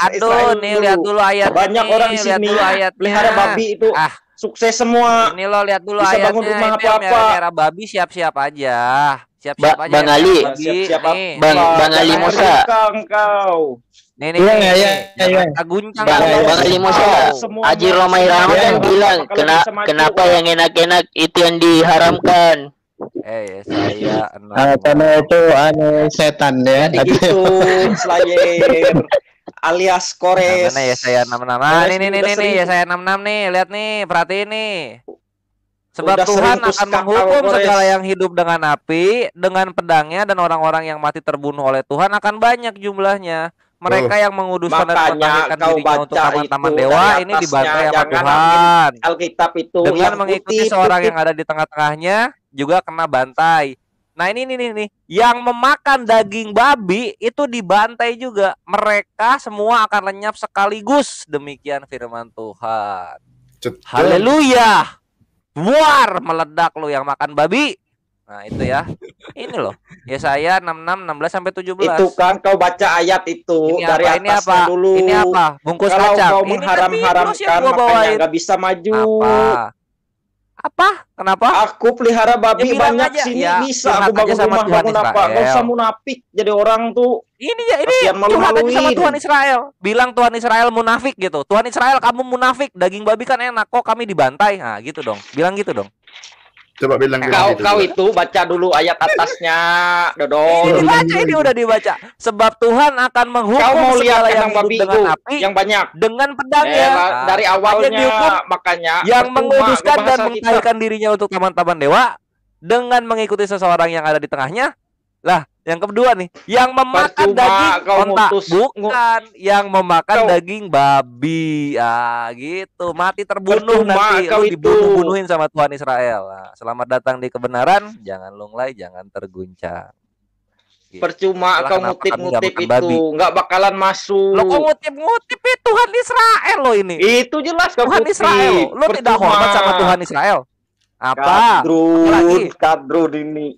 Lihat dulu ayatnya. Banyak orang di sini pelihara babi itu sukses semua. Ini lo lihat dulu bisa ayatnya. Bangun rumah apa-apa. Pelihara babi siap-siap aja. Siap-siap aja. Bang Ali, Bang Ali Musa. Nih. Bang Ali Musa, Haji Romai Ramadan bilang kenapa yang enak-enak itu yang diharamkan. Saya karena itu setan ya. Gitu, Slayer alias Kores. Mana ya saya 66. Nih ya saya 66 nih, lihat nih, perhatiin nih. Sebab Tuhan akan menghukum segala yang hidup dengan api, dengan pedangnya, dan orang-orang yang mati terbunuh oleh Tuhan akan banyak jumlahnya. Mereka yang menguduskan dan menahirkan dirinya untuk taman-taman dewa ini dibantai sama Tuhan. Alkitab itu dengan mengikuti seorang yang ada di tengah-tengahnya juga kena bantai. Nah ini nih, yang memakan daging babi itu dibantai juga. Mereka semua akan lenyap sekaligus. Demikian firman Tuhan. Haleluya. Buar, meledak lu yang makan babi. Nah, itu ya. Ini loh. Yesaya 66 16 sampai 17. Itu kan kau baca ayat itu Ini dari apa? Ini atasnya apa? dulu. Ini apa? Bungkus Kalau kacang. kau Ini kan mengharam-haramkan Biblos yang gua makanya bawain. nggak bisa maju. Apa? Kenapa? Aku pelihara babi bilang banyak aja. sini Ya, bisa. curhat Aku aja bangun sama rumah Tuhan bangun apa? Israel. Gak usah munafik jadi orang tuh. Ini ya, ini Kasihan curhat aja sama malu-maluin. Tuhan Israel. Bilang Tuhan Israel munafik gitu. Tuhan Israel kamu munafik. Daging babi kan enak kok kami dibantai. Nah, gitu dong. Bilang gitu dong. Coba bilang Kau itu baca dulu ayat atasnya, Dodol. Ini dibaca, ini udah dibaca. Sebab Tuhan akan menghukum Kau mau lihat segala yang kandang babi hidup dengan itu api yang banyak dengan pedangnya. dari awalnya dihukum makanya yang percuma menguduskan dan bahasa kita. mengkahirkan dirinya untuk taman-taman dewa dengan mengikuti seseorang yang ada di tengahnya. Lah, yang kedua nih, yang memakan Percuma daging kau onta, ngutus. bukan yang memakan Kau- daging babi. Ah, gitu. Mati terbunuh Percuma nanti. kau Lu itu. dibunuh-bunuhin sama Tuhan Israel. Nah, selamat datang di kebenaran, jangan lunglai, jangan terguncang. Gitu. Percuma Itulah kau kenapa kami nggak ngutip-ngutip makan babi. itu nggak bakalan masuk. Lo kok ngutip-ngutip ya Tuhan Israel lo ini. Itu jelas kau Tuhan kutip. Israel lo. Lo tidak Percuma. hormat sama Tuhan Israel. Apa? Lagi? Kadrun ini.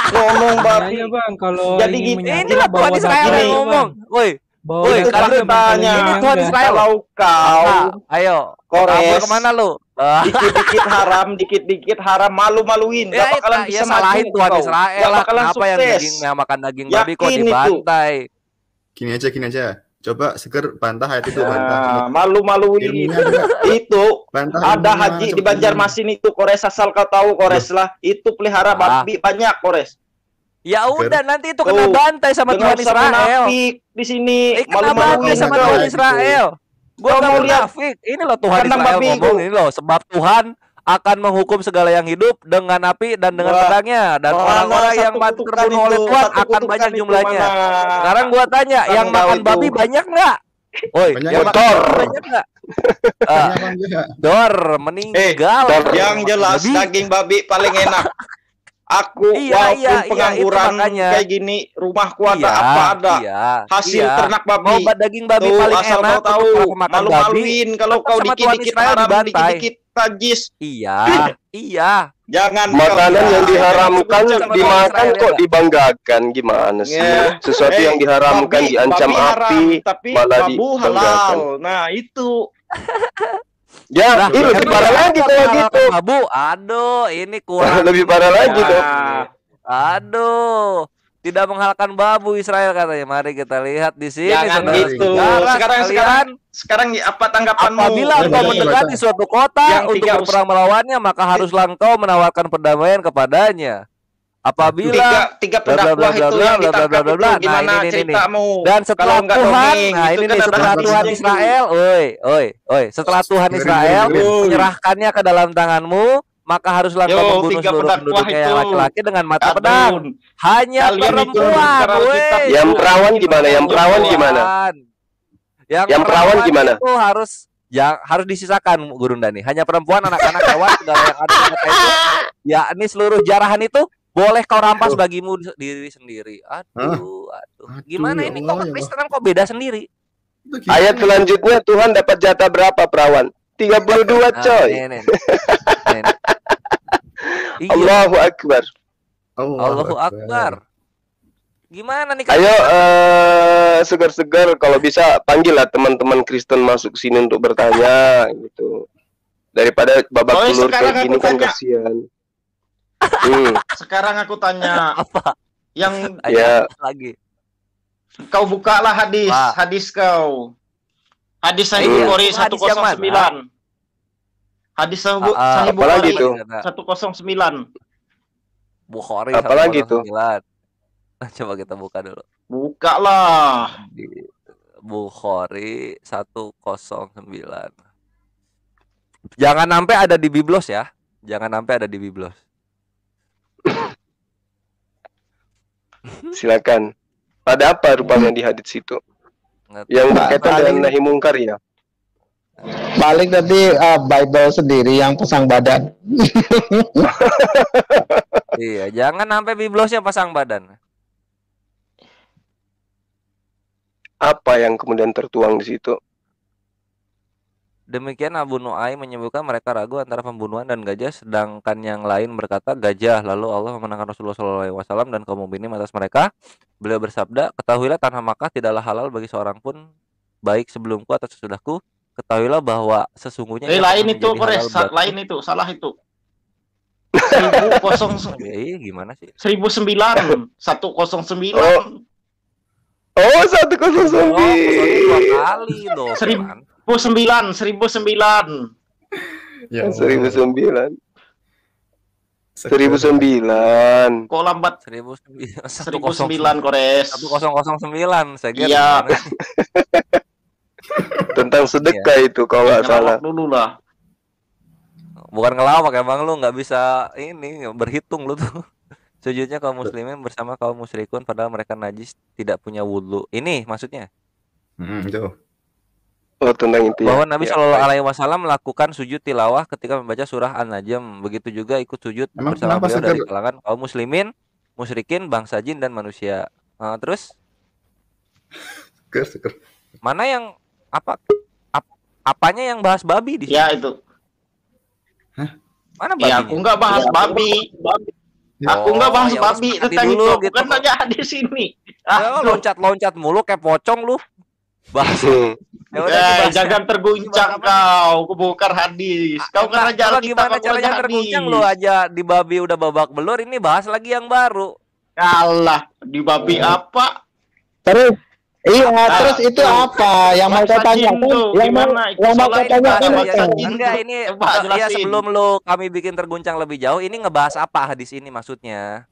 Ngomong babi. Makanya bang, kalau Jadi ingin gini, menyangkut Inilah Tuhan bawa Israel daging, yang Bang. ngomong. Woi, Bawa Woi, daging kalau yang paling tanya, ini Tuhan enggak. Israel. Kalau kau Ayo, Kores. kabur kemana lu? dikit-dikit haram, dikit-dikit haram, malu-maluin, Ya, gak bakalan ya bisa salahin maju Tuhan kau. Israel Gak lah. bakalan Kenapa yang sukses. daging yang makan daging babi kok Yakin itu. dibantai? Gini aja. Coba Seger bantah ayat itu bantah. Malu-maluin. Ilmunya juga. Itu Bantah ada ilmunya, haji di coba Banjarmasin itu, Kores, asal kau tahu, Kores lah. Itu pelihara babi banyak, Kores. Ya Oke. udah nanti itu kena Tuh, bantai sama Dengan Tuhan usah Israel. munafik di sini, Kena bantai malu-maluin sama Israel. Tuhan kau. Israel. Gua Kau nggak mau lihat munafik. Ini loh Tuhan kandang Israel babi ngomong itu. ini loh. Sebab Tuhan akan menghukum segala yang hidup dengan api dan dengan Wah, pedangnya, dan mana orang-orang yang satu mati kutukan terbunuh itu, oleh Tuhan satu akan kutukan banyak itu jumlahnya. mana? Sekarang gua tanya, yang Tanggal makan itu. babi banyak nggak? Woi, Banyak yang nggak? makan babi banyak nggak? Banyak Bang, juga. Dor meninggal. Yang jelas Babi. daging babi paling enak. Aku Iya, walaupun iya, pengangguran itu makanya. kayak gini, rumahku ada apa ada. Iya, Hasil iya. ternak babi. Mau daging babi Tuh, paling asal enak kau tahu, untuk orang makan babi. malu-maluin kalau tetap kau sama Tuhan dikit-dikit Israel haram, dibantai. dikit-dikit tajis. Iya, iya. Jangan Makanan kau- yang diharamkan Sama Tuhan dimakan Israel, ya kok nggak? dibanggakan, gimana sih? Ya. Sesuatu yang diharamkan babi- diancam babi haram, api, tapi malah babu dibanggakan. halal. Nah, itu. Ya, Lah, ini lebih emang parah apa lagi kalau menghalalkan gitu. babu? Aduh, ini kurang. Lebih parah lagi Nah, dong. Aduh, tidak menghalalkan babu Israel katanya. Mari kita lihat di sini. Jangan saudara. gitu. Sekarang Sekarang apa tanggapanmu? apabila engkau Baca, mendekati baca. suatu kota Yang untuk tiga berperang melawannya, maka haruslah engkau menawarkan perdamaian kepadanya. Apabila tiga bla, bla, bla, pendakwah bla, itu bla, yang bla, bla, ditangkap bla, bla, itu bla. Nah, gimana ini, ceritamu? dan setelah Kalau nggak Tuhan, doming, nah itu ini kan nih ada setelah hadisnya Tuhan itu. Israel, oi, setelah Tuhan Dengerin, Israel dengerin. menyerahkannya ke dalam tanganmu, maka haruslah Yo, engkau membunuh tiga seluruh pendakwah penduduknya yang itu. laki-laki dengan mata Kadrun. pedang. Hanya Kalian itu perempuan, bicara woi. kitab. Yang perawan gimana? Yang perawan gimana? Yang perawan gimana? Itu harus disisakan Gurunda nih. Hanya perempuan, anak-anak, hewan, segala yang ada di kota itu, yakni seluruh jarahan itu boleh kau rampas bagimu diri sendiri. Aduh. Gimana ya ini Allah, kok ya Kristen kok beda sendiri? Itu gimana? Ayat selanjutnya Tuhan dapat jatah berapa perawan? 32 coy. Nih. Iya, Allahu Akbar. Allahu Akbar. Gimana nih Ayo segar-segar kalau bisa panggillah teman-teman Kristen masuk sini untuk bertanya gitu. Daripada babak Oh, belur sekarang kayak gini aku kan tanya. kasihan. Sekarang aku tanya, apa? yang Ya. Lagi. kau bukalah hadis, Pak. hadis kau. Hadis Sahih Iya. Bukhari Hadis yang 109. Hadis Sahih apalagi Bukhari itu? 109. Bukhari Apalagi tuh? 109. Coba kita buka dulu. Bukalah. Di Bukhari 109. Jangan sampai ada di Biblos ya. Jangan sampai ada di Biblos. Silakan. Ada apa rupanya di hadits itu? Yang berkaitan dengan nahi mungkar ya? Paling nanti Bible sendiri yang pasang badan. Iya, jangan sampai Biblosnya pasang badan. Apa yang kemudian tertuang di situ? Demikian Abu Nuaim menyebutkan mereka ragu antara pembunuhan dan gajah, sedangkan yang lain berkata gajah. Lalu Allah memenangkan Rasulullah SAW dan kaum mukminin atas mereka. Beliau bersabda, ketahuilah tanah Makkah tidaklah halal bagi seorang pun, baik sebelumku atau sesudahku. Ketahuilah bahwa sesungguhnya lain itu Kores, lain itu, salah itu. 1009 gimana sih? 1009 109. Oh, 109. Dua kali dong. 1009. Ya, 1009. 1009. Kok lambat? 1009 Kores. 1009 saya kira. Iya. Tentang sedekah itu kalau nggak salah. Dulu lah. Bukan ngelawak emang lu nggak bisa ini berhitung lu tuh. Sujudnya kaum muslimin bersama kaum musyrikun padahal mereka najis, tidak punya wudhu. Ini maksudnya. Itu. Oh, tentang itu bahwa ya. Nabi Shallallahu Alaihi Wasallam melakukan sujud tilawah ketika membaca surah An-Najm. Begitu juga ikut sujud Emang bersama kenapa beliau dari seger? kalangan kaum muslimin, musyrikin, bangsa jin dan manusia. Terus Seger. mana yang apanya yang bahas babi di sini? Ya itu. Mana Ya babinya? aku nggak bahas babi. Aku nggak bahas ya babi udah, tentang dulu itu. gitu. Bukan tanya di sini. Ya, loncat-loncat mulu kayak pocong lu. Bahas. Ya udah, dibahas. Jangan terguncang kau. Aku bongkar hadis. Kau kan raja Coba Alkitab, gimana aku caranya raja terguncang hadis. lu aja di babi udah babak belur, ini bahas lagi yang baru. Kalah di babi apa? Terus terus itu apa yang mau kau tanyakan? Yang mau kau tanyakan apa? Enggak, ini ya sebelum lu kami bikin terguncang lebih jauh, ini ngebahas apa hadis ini maksudnya?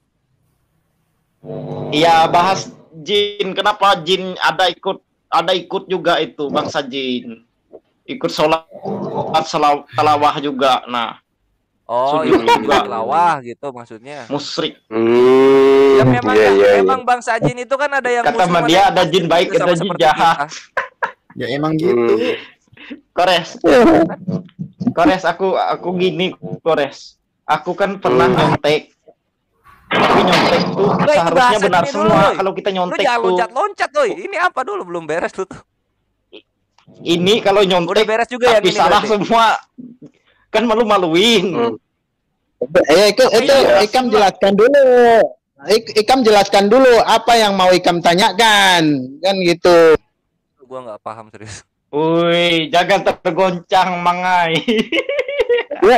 Iya, bahas jin. Kenapa jin ada ikut juga itu bangsa jin. Ikut sholat talawah juga. Nah. Ini juga tilawah gitu maksudnya. Musyrik. Ya memang bangsa jin itu kan ada yang kata dia ada jin baik, ada jin jahat. Ya emang gitu. Kores, aku gini, Kores. Aku kan pernah nyontek. Tapi nyontek tuh seharusnya benar semua. Kalau kita nyontek jangan tuh. loncat-loncat, Ini apa dulu belum beres tuh. Ini kalau nyontek udah beres juga tapi ya, salah berarti. semua. Kan malu-maluin. Itu Ikam jelaskan dulu. Ikam jelaskan dulu apa yang mau Ikam tanyakan, kan gitu. Gua nggak paham serius. Woi, jangan tergoncang, Mangai. Ya,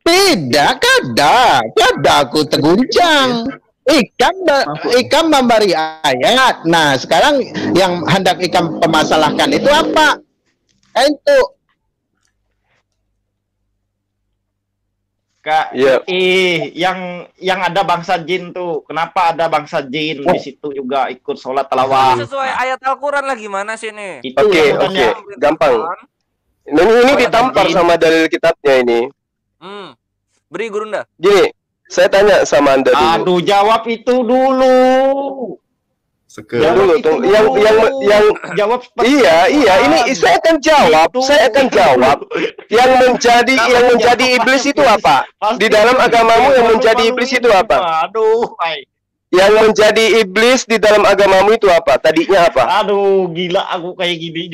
tidak, kada aku terguncang. Ikam memberi ayat. Nah, sekarang yang hendak Ikam permasalahkan itu apa? Itu Kak, yang ada bangsa jin tuh. Kenapa ada bangsa jin di situ juga ikut sholat talawah? Sesuai ayat Al-Quran lah gimana sih nih? Oke, gampang. Ini ditampar sama dalil kitabnya ini. Beri Gurunda. Gini, saya tanya sama Anda dulu. Aduh, jawab itu dulu. Dulu tuh, yang jawab. Iya, ini saya akan jawab. Yang menjadi iblis itu apa? Di dalam agamamu yang menjadi iblis itu apa? Aduh, yang menjadi iblis di dalam agamamu itu apa? Tadinya apa? Aduh, gila aku kayak gini.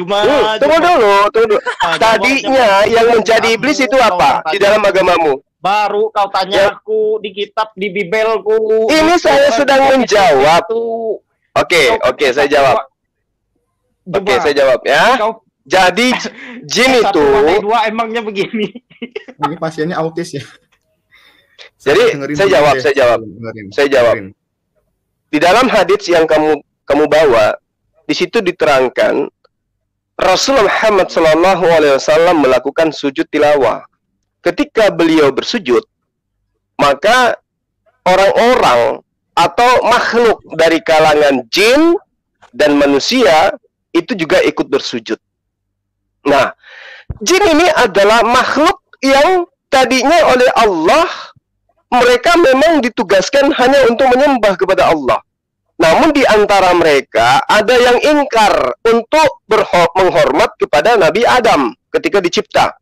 Tunggu dulu. Tadinya yang menjadi iblis itu apa di dalam agamamu? Baru kau tanya aku di kitab, di bibelku. Ini saya sedang menjawab. Oke, saya jawab. Oke, saya jawab ya. Jadi jin itu dua emangnya begini. Ini pasiennya autis ya. Jadi saya jawab. Di dalam hadits yang kamu bawa, di situ diterangkan Rasulullah Muhammad SAW melakukan sujud tilawah. Ketika beliau bersujud, maka orang-orang atau makhluk dari kalangan jin dan manusia itu juga ikut bersujud. Nah, jin ini adalah makhluk yang tadinya oleh Allah mereka memang ditugaskan hanya untuk menyembah kepada Allah. Namun di antara mereka ada yang ingkar untuk menghormat kepada Nabi Adam ketika dicipta.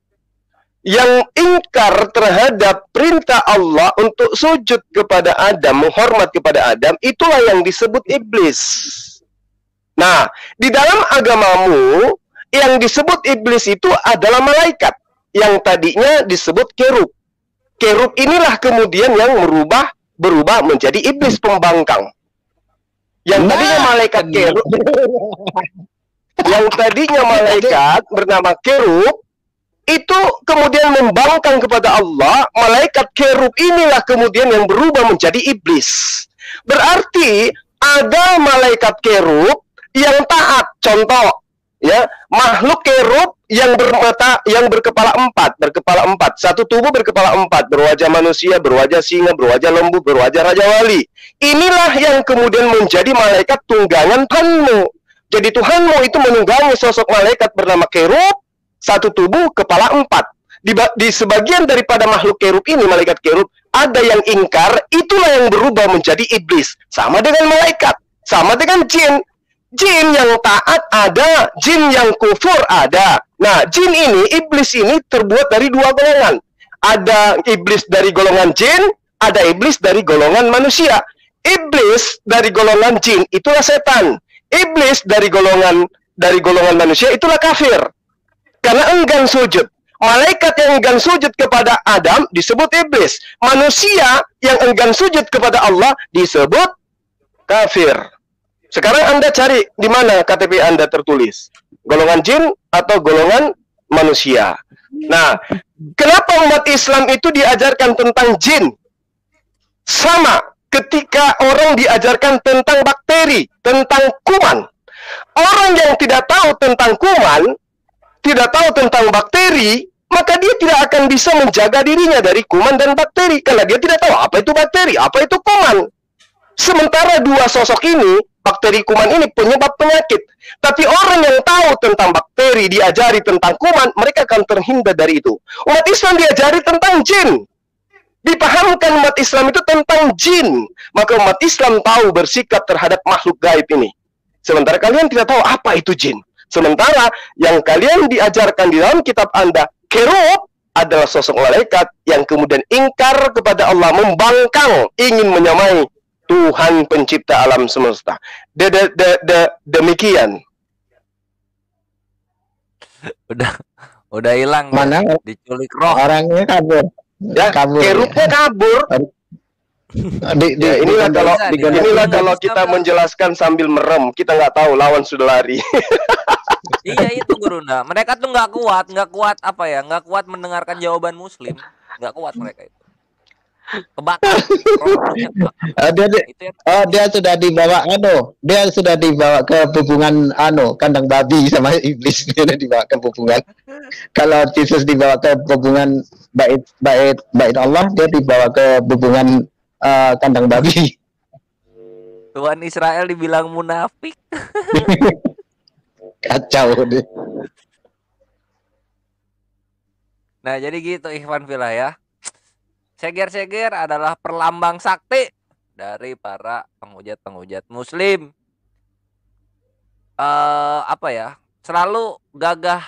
Yang ingkar terhadap perintah Allah untuk sujud kepada Adam, menghormat kepada Adam, itulah yang disebut iblis. Nah, di dalam agamamu, yang disebut iblis itu adalah malaikat yang tadinya disebut kerub. Kerub inilah kemudian yang berubah menjadi iblis pembangkang. Yang tadinya malaikat kerub, yang tadinya malaikat bernama kerub, itu kemudian membangkang kepada Allah. Malaikat kerub inilah kemudian yang berubah menjadi iblis. Berarti ada malaikat kerub yang taat. Contoh, ya, makhluk kerub yang bermata, yang berkepala empat, satu tubuh berkepala empat, berwajah manusia, berwajah singa, berwajah lembu, berwajah raja wali. Inilah yang kemudian menjadi malaikat tunggangan Tuhanmu. Jadi Tuhanmu itu menunggangi sosok malaikat bernama kerub, satu tubuh, kepala empat. Di sebagian daripada makhluk kerub ini, malaikat kerub, ada yang ingkar, itulah yang berubah menjadi iblis. Sama dengan malaikat, sama dengan jin. Jin yang taat ada, jin yang kufur ada. Nah, jin ini, iblis ini terbuat dari dua golongan. Ada iblis dari golongan jin, ada iblis dari golongan manusia. Iblis dari golongan jin itulah setan. Iblis dari golongan manusia itulah kafir. Karena enggan sujud. Malaikat yang enggan sujud kepada Adam disebut iblis. Manusia yang enggan sujud kepada Allah disebut kafir. Sekarang Anda cari di mana KTP Anda tertulis. Golongan jin atau golongan manusia. Nah, kenapa umat Islam itu diajarkan tentang jin? Sama ketika orang diajarkan tentang bakteri, tentang kuman. Orang yang tidak tahu tentang kuman, tidak tahu tentang bakteri, maka dia tidak akan bisa menjaga dirinya dari kuman dan bakteri. Karena dia tidak tahu apa itu bakteri, apa itu kuman. Sementara dua sosok ini, bakteri kuman ini penyebab penyakit. Tapi orang yang tahu tentang bakteri, diajari tentang kuman, mereka akan terhindar dari itu. Umat Islam diajari tentang jin. Dipahamkan umat Islam itu tentang jin. Maka umat Islam tahu bersikap terhadap makhluk gaib ini. Sementara kalian tidak tahu apa itu jin. Sementara yang kalian diajarkan di dalam kitab Anda, kerub adalah sosok malaikat yang kemudian ingkar kepada Allah, membangkang, ingin menyamai Tuhan pencipta alam semesta. Demikian. Udah hilang. Mana? Diculik roh. Orangnya kabur. Ya, Kabur. kerubnya kabur. Inilah kalau kita menjelaskan sambil merem, kita nggak tahu lawan sudah lari. Iya itu Gurunda. Mereka tuh nggak kuat apa ya? Nggak kuat mendengarkan jawaban Muslim. Nggak kuat mereka itu. Kebakar. Dia sudah dibawa dia sudah dibawa ke hubungan kandang babi sama iblis. Dia dibawa ke hubungan. Kalau Yesus dibawa ke hubungan bait Allah, dia dibawa ke hubungan kandang babi. Tuhan Israel dibilang munafik. Kacau deh. Nah jadi gitu Ikhwan Fillah ya. Seger-seger adalah perlambang sakti dari para penghujat-penghujat Muslim. Apa ya? Selalu gagah,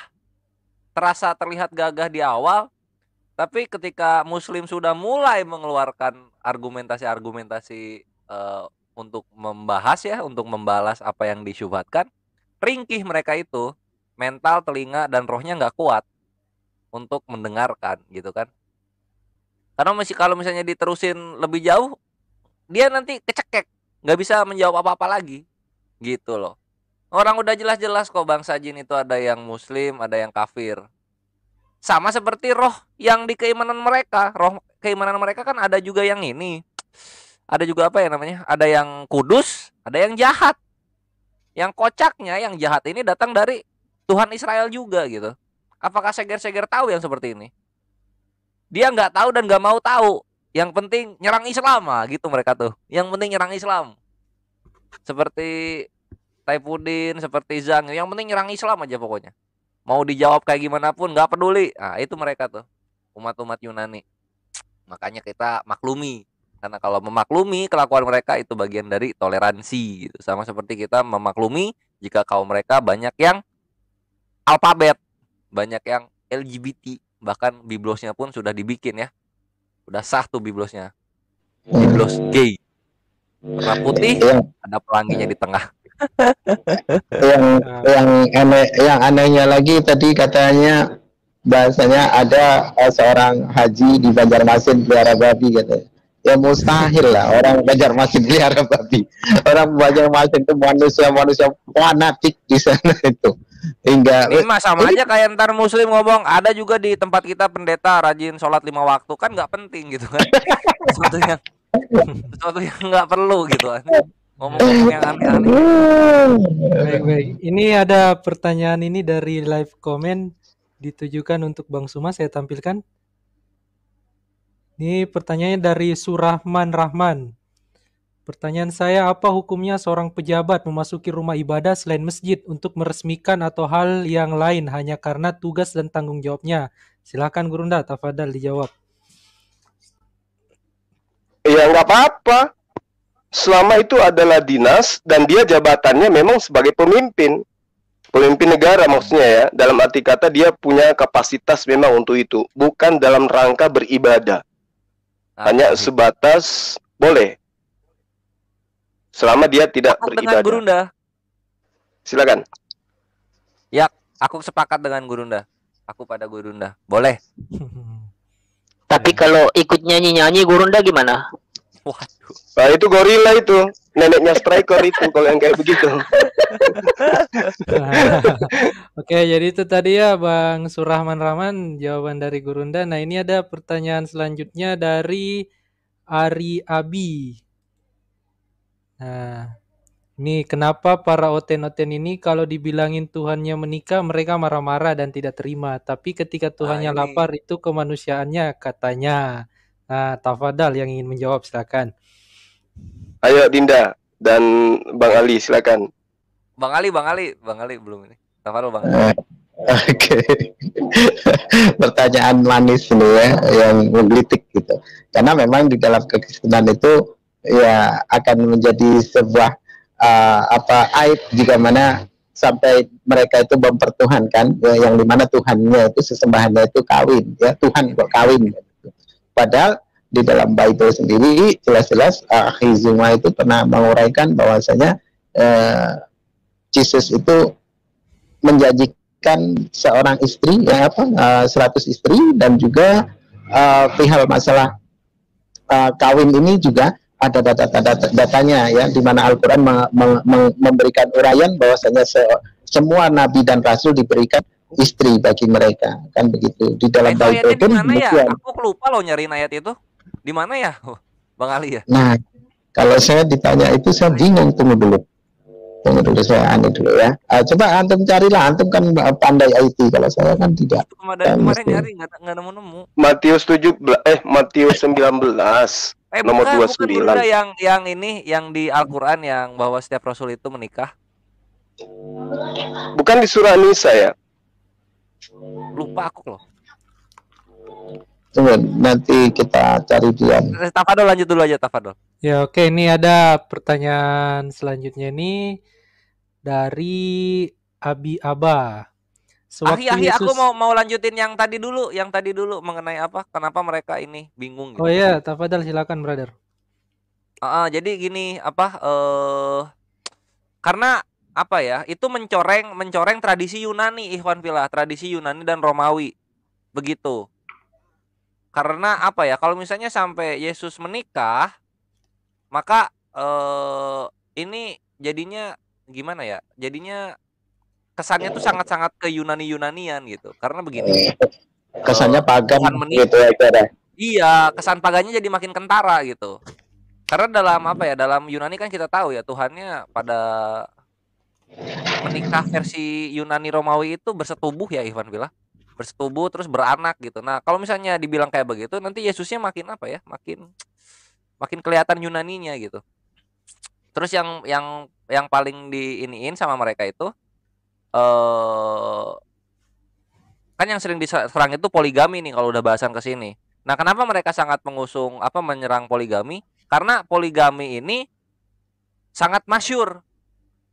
terlihat gagah di awal, tapi ketika Muslim sudah mulai mengeluarkan argumentasi-argumentasi untuk membahas ya, untuk membalas apa yang disyubhatkan, ringkih mereka itu, mental, telinga dan rohnya nggak kuat untuk mendengarkan gitu kan. Karena kalau misalnya diterusin lebih jauh, dia nanti kecekek, nggak bisa menjawab apa-apa lagi, gitu loh. Orang udah jelas-jelas kok bangsa jin itu ada yang Muslim, ada yang kafir. Sama seperti roh yang di keimanan mereka, roh keimanan mereka kan ada juga yang ini, ada juga apa ya namanya, ada yang kudus, ada yang jahat. Yang kocaknya, yang jahat ini datang dari Tuhan Israel juga gitu. Apakah seger-seger tahu yang seperti ini? Dia nggak tahu dan nggak mau tahu. Yang penting nyerang Islam gitu mereka tuh. Yang penting nyerang Islam. Seperti Taifudin, seperti Zhang. Yang penting nyerang Islam aja pokoknya. Mau dijawab kayak gimana pun nggak peduli. Nah itu mereka tuh. Umat-umat Yunani. Makanya kita maklumi. Karena kalau memaklumi kelakuan mereka itu bagian dari toleransi gitu. Sama seperti kita memaklumi jika kaum mereka banyak yang alfabet. Banyak yang LGBT. Bahkan biblosnya pun sudah dibikin ya. Udah sah tuh biblosnya. Biblos gay. Warna putih, ada pelanginya di tengah. yang anehnya lagi tadi katanya bahasanya ada seorang haji di Banjarmasin pelihara babi gitu. Ya mustahil lah orang Banjarmasin pelihara babi. Orang Banjarmasin itu manusia fanatik di sana itu. Hingga Ini mah sama aja kayak ntar muslim ngomong ada juga di tempat kita pendeta rajin sholat 5 waktu, kan nggak penting gitu kan. sesuatu yang nggak perlu gitu kan. Ngomong-ngomong yang aneh-aneh. Baik. Ini ada pertanyaan ini dari live comment ditujukan untuk Bang Suma, saya tampilkan. Ini pertanyaannya dari Surahman Rahman. Pertanyaan saya, apa hukumnya seorang pejabat memasuki rumah ibadah selain masjid untuk meresmikan atau hal yang lain hanya karena tugas dan tanggung jawabnya? Silakan Gurunda, tafadhal dijawab. Ya nggak apa-apa. Selama itu adalah dinas dan dia jabatannya memang sebagai pemimpin negara maksudnya ya. Dalam arti kata dia punya kapasitas memang untuk itu, bukan dalam rangka beribadah. Hanya sebatas boleh. Selama dia tidak beribadah. Dengan Gurunda. Silakan. Ya, aku sepakat dengan Gurunda. Aku pada Gurunda. Boleh. Tapi kalau ikut nyanyi-nyanyi Gurunda gimana? Waduh. Nah, itu gorila itu. Neneknya striker itu kalau yang kayak begitu. Oke, jadi itu tadi ya Bang Surahman Rahman jawaban dari Gurunda. Nah, ini ada pertanyaan selanjutnya dari Ari Abi. Nah, ini kenapa para oten-oten ini kalau dibilangin Tuhannya menikah mereka marah-marah dan tidak terima, tapi ketika Tuhannya lapar itu kemanusiaannya katanya. Nah, tafadhal yang ingin menjawab silakan. Ayo Dinda dan Bang Ali silakan. Bang Ali belum ini. Tafadhal Bang Ali. Oke. Pertanyaan manis ini ya yang menggelitik gitu. Karena memang di dalam kekristenan itu ya akan menjadi sebuah aib jika mana sampai mereka itu mempertuhankan ya, yang dimana Tuhannya itu sesembahannya itu kawin ya, Tuhan kok kawin gitu. Padahal di dalam Bible sendiri jelas-jelas Hizuma itu pernah menguraikan bahwasanya Yesus itu menjanjikan seorang istri ya 100 istri dan juga perihal masalah kawin ini juga ada datanya ya, di mana Al-Quran memberikan uraian bahwasanya semua nabi dan rasul diberikan istri bagi mereka, kan begitu. Di dalam Bible pun ya? Aku lupa loh nyariin ayat itu. Di mana ya, Bang Ali ya? Nah, kalau saya ditanya itu saya bingung. Tunggu dulu saya dulu ya. Coba antum carilah, antum kan pandai IT, kalau saya kan tidak. Kemarin nyari nggak nemu. Matius 19 nomor 29. Bukan yang ini yang di Al-Quran yang bahwa setiap rasul itu menikah. Bukan di surah Nisa ya? Lupa aku loh. Tunggu, nanti kita cari dia. Tafadol lanjut dulu aja Tafadol. Ya oke, ini ada pertanyaan selanjutnya ini dari Abi Aba. Aku mau lanjutin yang tadi dulu mengenai apa? Kenapa mereka ini bingung gitu. Oh iya, tafadhal silakan brother. Jadi gini, karena apa ya? Itu mencoreng tradisi Yunani, Ikhwan Fillah, tradisi Yunani dan Romawi. Begitu. Karena apa ya? Kalau misalnya sampai Yesus menikah, maka ini jadinya gimana ya? Jadinya kesannya tuh sangat-sangat ke Yunani-Yunanian gitu. Karena begini. Kesannya pagan gitu ya, Iya, kesan pagannya jadi makin kentara gitu. Karena dalam apa ya? Dalam Yunani kan kita tahu ya Tuhannya pada menikah versi Yunani Romawi itu bersetubuh ya Ikhwan Fillah. Bersetubuh terus beranak gitu. Nah, kalau misalnya dibilang kayak begitu, nanti Yesusnya makin apa ya? Makin kelihatan Yunaninya gitu. Terus yang paling diiniin sama mereka itu kan yang sering diserang itu poligami nih kalau udah bahasan ke sini. Nah, kenapa mereka sangat menyerang poligami? Karena poligami ini sangat masyhur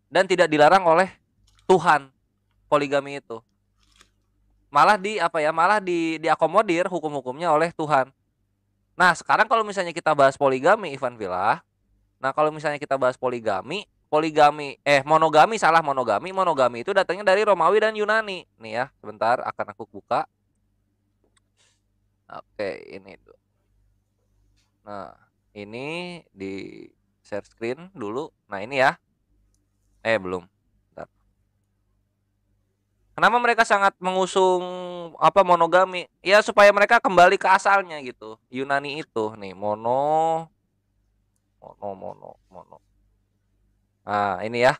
dan tidak dilarang oleh Tuhan. Poligami itu malah diakomodir hukum-hukumnya oleh Tuhan. Nah, sekarang kalau misalnya kita bahas poligami Ikhwan Fillah, monogami itu datangnya dari Romawi dan Yunani. Nih ya, sebentar akan aku buka. Oke, ini tuh. Nah, ini di share screen dulu. Nah, ini ya. Belum. Bentar. Kenapa mereka sangat mengusung monogami? Ya supaya mereka kembali ke asalnya gitu. Yunani itu nih, mono. Nah, ini ya.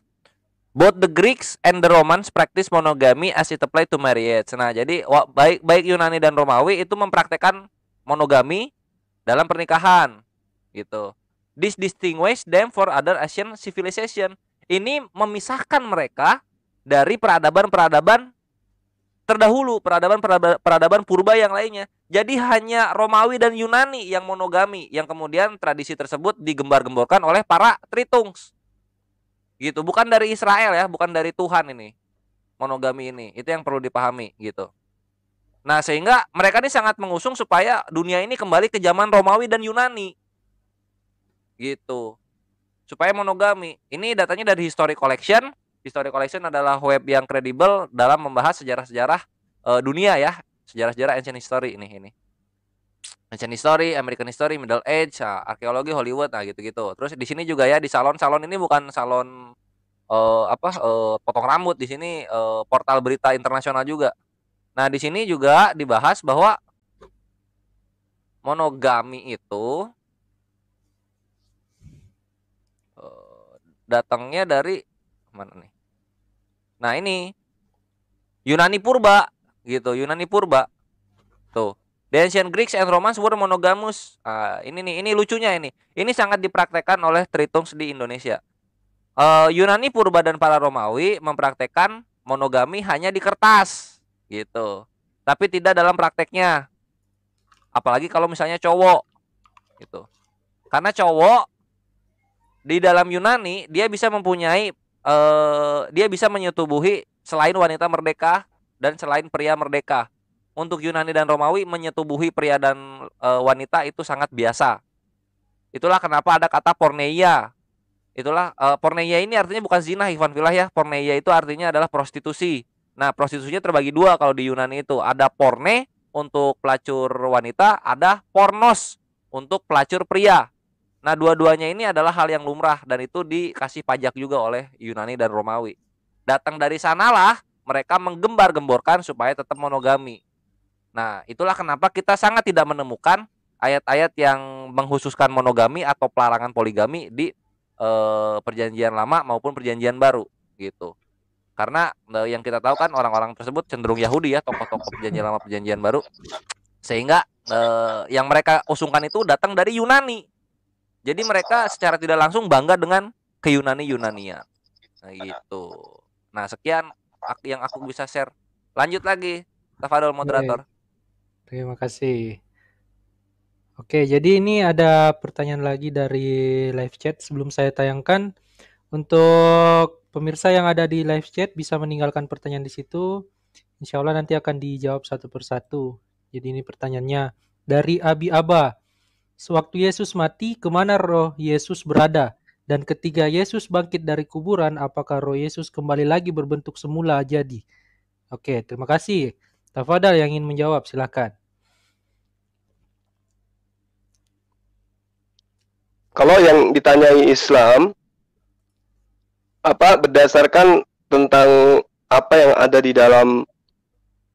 Both the Greeks and the Romans practice monogamy as it apply to marriage. Nah, jadi baik Yunani dan Romawi itu mempraktekkan monogami dalam pernikahan gitu. This distinguish them for other Asian civilization. Ini memisahkan mereka dari peradaban-peradaban terdahulu, peradaban purba yang lainnya. Jadi hanya Romawi dan Yunani yang monogami, yang kemudian tradisi tersebut digembar-gemborkan oleh para Tritungs. Gitu, bukan dari Israel ya, bukan dari Tuhan ini. Monogami ini, itu yang perlu dipahami gitu. Nah, sehingga mereka ini sangat mengusung supaya dunia ini kembali ke zaman Romawi dan Yunani. Gitu. Supaya monogami. Ini datanya dari History Collection. History Collection adalah web yang kredibel dalam membahas sejarah-sejarah dunia ya, sejarah-sejarah ancient history ini. Ancient history, American history, Middle Age, arkeologi, Hollywood, nah gitu-gitu. Terus di sini juga ya di salon ini bukan salon potong rambut, di sini portal berita internasional juga. Nah, di sini juga dibahas bahwa monogami itu datangnya dari mana nih? Nah, ini Yunani purba gitu, Yunani purba. Tuh. The ancient Greeks and Romans were monogamous. Ini lucunya ini. Ini sangat dipraktekkan oleh Tritungs di Indonesia. Yunani purba dan para Romawi mempraktekkan monogami hanya di kertas, gitu. Tapi tidak dalam prakteknya. Apalagi kalau misalnya cowok, gitu. Karena cowok di dalam Yunani dia bisa mempunyai, dia bisa menyetubuhi selain wanita merdeka dan selain pria merdeka. Untuk Yunani dan Romawi menyetubuhi pria dan wanita itu sangat biasa. Itulah kenapa ada kata porneia. Itulah porneia ini artinya bukan zina, Ikhwan Fillah ya. Porneia itu artinya adalah prostitusi. Nah, prostitusinya terbagi dua kalau di Yunani itu. Ada porne untuk pelacur wanita, ada pornos untuk pelacur pria. Nah, dua-duanya ini adalah hal yang lumrah dan itu dikasih pajak juga oleh Yunani dan Romawi. Datang dari sanalah mereka menggembar-gemborkan supaya tetap monogami. Nah, itulah kenapa kita sangat tidak menemukan ayat-ayat yang menghususkan monogami atau pelarangan poligami di perjanjian lama maupun perjanjian baru gitu. Karena yang kita tahu kan orang-orang tersebut cenderung Yahudi ya, tokoh-tokoh perjanjian lama perjanjian baru. Sehingga yang mereka usungkan itu datang dari Yunani. Jadi mereka secara tidak langsung bangga dengan ke-Yunani-Yunanian. Nah, gitu. Nah, sekian yang aku bisa share. Lanjut lagi, Tafadhol moderator. Terima kasih. Oke, jadi ini ada pertanyaan lagi dari live chat sebelum saya tayangkan. Untuk pemirsa yang ada di live chat bisa meninggalkan pertanyaan di situ. Insya Allah nanti akan dijawab satu persatu. Jadi ini pertanyaannya dari Abi Aba. Sewaktu Yesus mati, kemana roh Yesus berada? Dan ketika Yesus bangkit dari kuburan, apakah roh Yesus kembali lagi berbentuk semula jadi? Oke, terima kasih. Tafadhal yang ingin menjawab, silakan. Kalau yang ditanyai Islam, berdasarkan tentang apa yang ada di dalam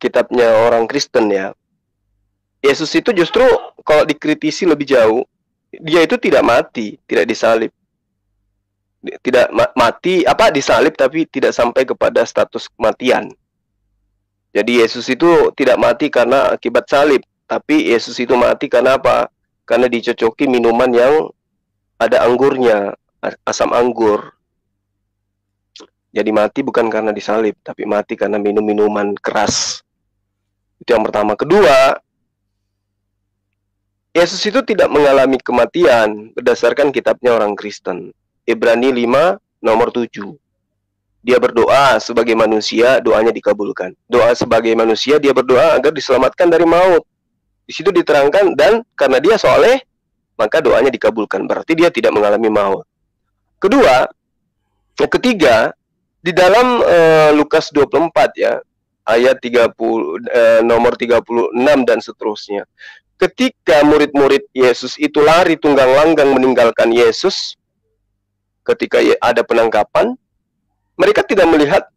kitabnya orang Kristen ya, Yesus itu justru kalau dikritisi lebih jauh, dia itu tidak mati, tidak disalib, tidak mati disalib tapi tidak sampai kepada status kematian. Jadi Yesus itu tidak mati karena akibat salib, tapi Yesus itu mati karena apa? Karena dicocoki minuman yang ada anggurnya, asam anggur. Jadi mati bukan karena disalib, tapi mati karena minum minuman keras. Itu yang pertama. Kedua, Yesus itu tidak mengalami kematian berdasarkan kitabnya orang Kristen. Ibrani 5 nomor 7. Dia berdoa sebagai manusia, doanya dikabulkan. Doa sebagai manusia, dia berdoa agar diselamatkan dari maut. Di situ diterangkan, dan karena dia soleh, maka doanya dikabulkan. Berarti dia tidak mengalami maut. Kedua, Yang ketiga, di dalam Lukas 24 ya, ayat 30 nomor 36 dan seterusnya. Ketika murid-murid Yesus itu lari tunggang langgang meninggalkan Yesus ketika ada penangkapan, mereka tidak melihat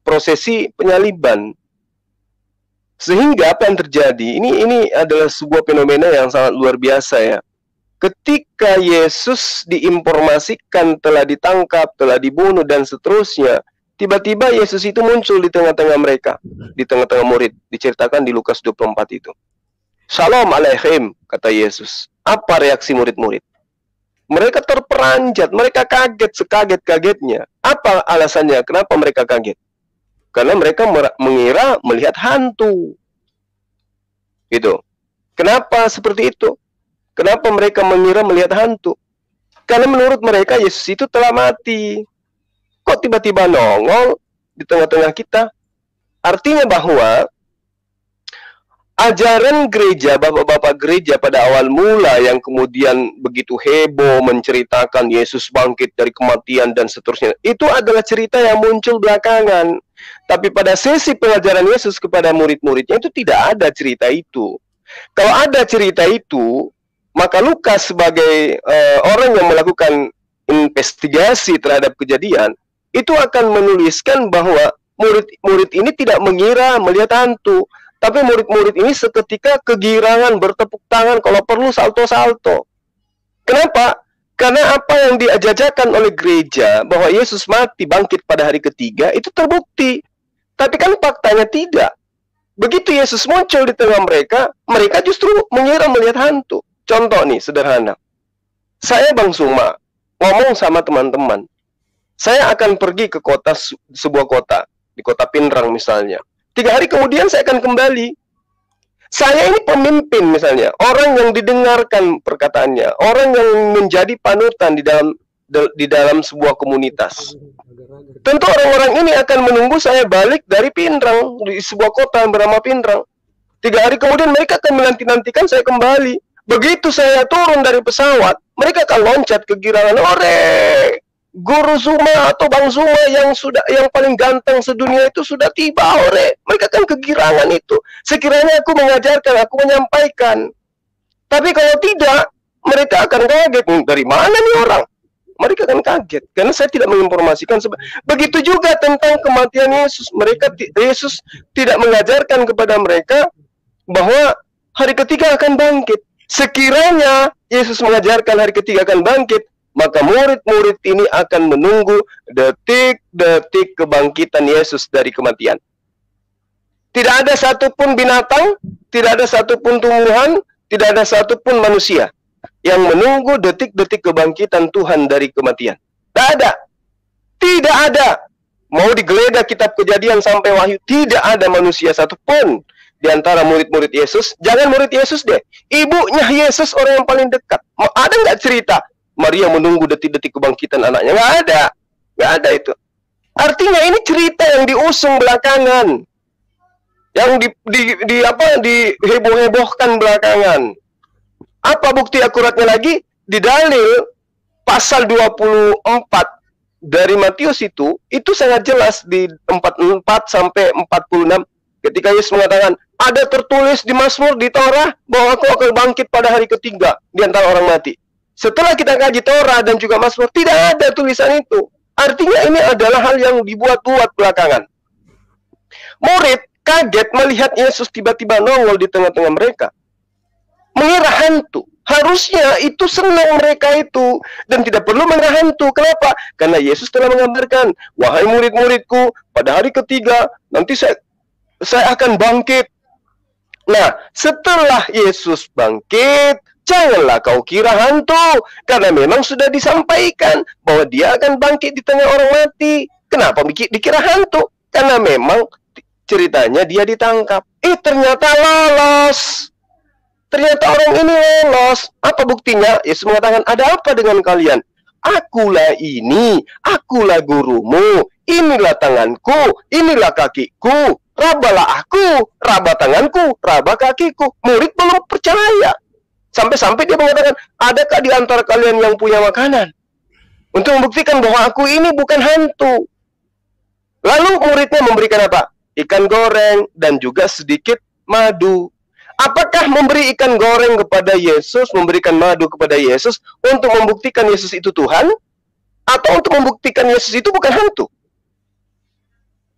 prosesi penyaliban. Sehingga apa yang terjadi? Ini adalah sebuah fenomena yang sangat luar biasa ya. Ketika Yesus diinformasikan telah ditangkap, telah dibunuh dan seterusnya, tiba-tiba Yesus itu muncul di tengah-tengah mereka, di tengah-tengah murid, diceritakan di Lukas 24 itu. Shalom alaihim, kata Yesus. Apa reaksi murid-murid? Mereka terperanjat, mereka kaget sekaget-kagetnya. Apa alasannya? Kenapa mereka kaget? Karena mereka mengira melihat hantu. Gitu. Kenapa seperti itu? Kenapa mereka mengira melihat hantu? Karena menurut mereka Yesus itu telah mati. Kok tiba-tiba nongol di tengah-tengah kita? Artinya bahwa ajaran gereja, bapak-bapak gereja pada awal mula yang kemudian begitu heboh menceritakan Yesus bangkit dari kematian dan seterusnya, itu adalah cerita yang muncul belakangan. Tapi pada sesi pengajaran Yesus kepada murid-muridnya itu tidak ada cerita itu. Kalau ada cerita itu, maka Lukas sebagai orang yang melakukan investigasi terhadap kejadian, itu akan menuliskan bahwa murid-murid ini tidak mengira melihat hantu. Tapi murid-murid ini seketika kegirangan, bertepuk tangan, kalau perlu salto-salto. Kenapa? Karena apa yang diajarkan oleh gereja, bahwa Yesus mati bangkit pada hari ketiga, itu terbukti. Tapi kan faktanya tidak. Begitu Yesus muncul di tengah mereka, mereka justru mengira melihat hantu. Contoh nih, sederhana. Saya Bang Suma, ngomong sama teman-teman. Saya akan pergi ke kota, sebuah kota. Di kota Pindrang misalnya. 3 hari kemudian saya akan kembali. Saya ini pemimpin misalnya, orang yang didengarkan perkataannya, orang yang menjadi panutan di dalam sebuah komunitas. Tentu orang-orang ini akan menunggu saya balik dari Pindrang, di sebuah kota yang bernama Pindrang. 3 hari kemudian mereka akan menanti-nantikan saya kembali. Begitu saya turun dari pesawat, mereka akan loncat kegirangan, "Ore! Guru Zuma atau Bang Zuma yang paling ganteng sedunia itu sudah tiba, ore." Mereka kan kegirangan itu. Sekiranya aku mengajarkan, aku menyampaikan. Tapi kalau tidak, mereka akan kaget. Dari mana nih orang? Mereka akan kaget karena saya tidak menginformasikan. Begitu juga tentang kematian Yesus. Yesus tidak mengajarkan kepada mereka bahwa hari ketiga akan bangkit. Sekiranya Yesus mengajarkan hari ketiga akan bangkit, maka murid-murid ini akan menunggu detik-detik kebangkitan Yesus dari kematian. Tidak ada satupun binatang, tidak ada satupun tumbuhan, tidak ada satupun manusia yang menunggu detik-detik kebangkitan Tuhan dari kematian. Tidak ada. Tidak ada. Mau digeledah kitab Kejadian sampai Wahyu, tidak ada manusia satupun di antara murid-murid Yesus. Jangan murid Yesus deh. Ibunya Yesus, orang yang paling dekat. Ada nggak cerita Maria menunggu detik-detik kebangkitan anaknya? Nggak ada. Nggak ada itu. Artinya ini cerita yang diusung belakangan. Yang diheboh-hebohkan belakangan. Apa bukti akuratnya lagi? Di dalil pasal 24 dari Matius itu sangat jelas di 44 sampai 46 ketika Yesus mengatakan, ada tertulis di Mazmur, di Torah, bahwa aku akan bangkit pada hari ketiga di antara orang mati. Setelah kita kaji Torah dan juga Mazmur, tidak ada tulisan itu. Artinya ini adalah hal yang dibuat-buat belakangan. Murid kaget melihat Yesus tiba-tiba nongol di tengah-tengah mereka. Mengira hantu. Harusnya itu senang mereka itu. Dan tidak perlu mengira hantu. Kenapa? Karena Yesus telah mengabarkan, wahai murid-muridku, pada hari ketiga, nanti saya akan bangkit. Nah, setelah Yesus bangkit, janganlah kau kira hantu. Karena memang sudah disampaikan bahwa dia akan bangkit di tengah orang mati. Kenapa dikira hantu? Karena memang ceritanya dia ditangkap. Ternyata lolos. Ternyata orang ini lolos. Apa buktinya? Yesus mengatakan, ada apa dengan kalian? Akulah ini, akulah gurumu. Inilah tanganku, inilah kakiku. Rabalah aku, raba tanganku, raba kakiku. Murid belum percaya. Sampai-sampai dia mengatakan, adakah di antara kalian yang punya makanan? untuk membuktikan bahwa aku ini bukan hantu. Lalu muridnya memberikan apa? Ikan goreng dan juga sedikit madu. Apakah memberi ikan goreng kepada Yesus, memberikan madu kepada Yesus untuk membuktikan Yesus itu Tuhan? Atau untuk membuktikan Yesus itu bukan hantu?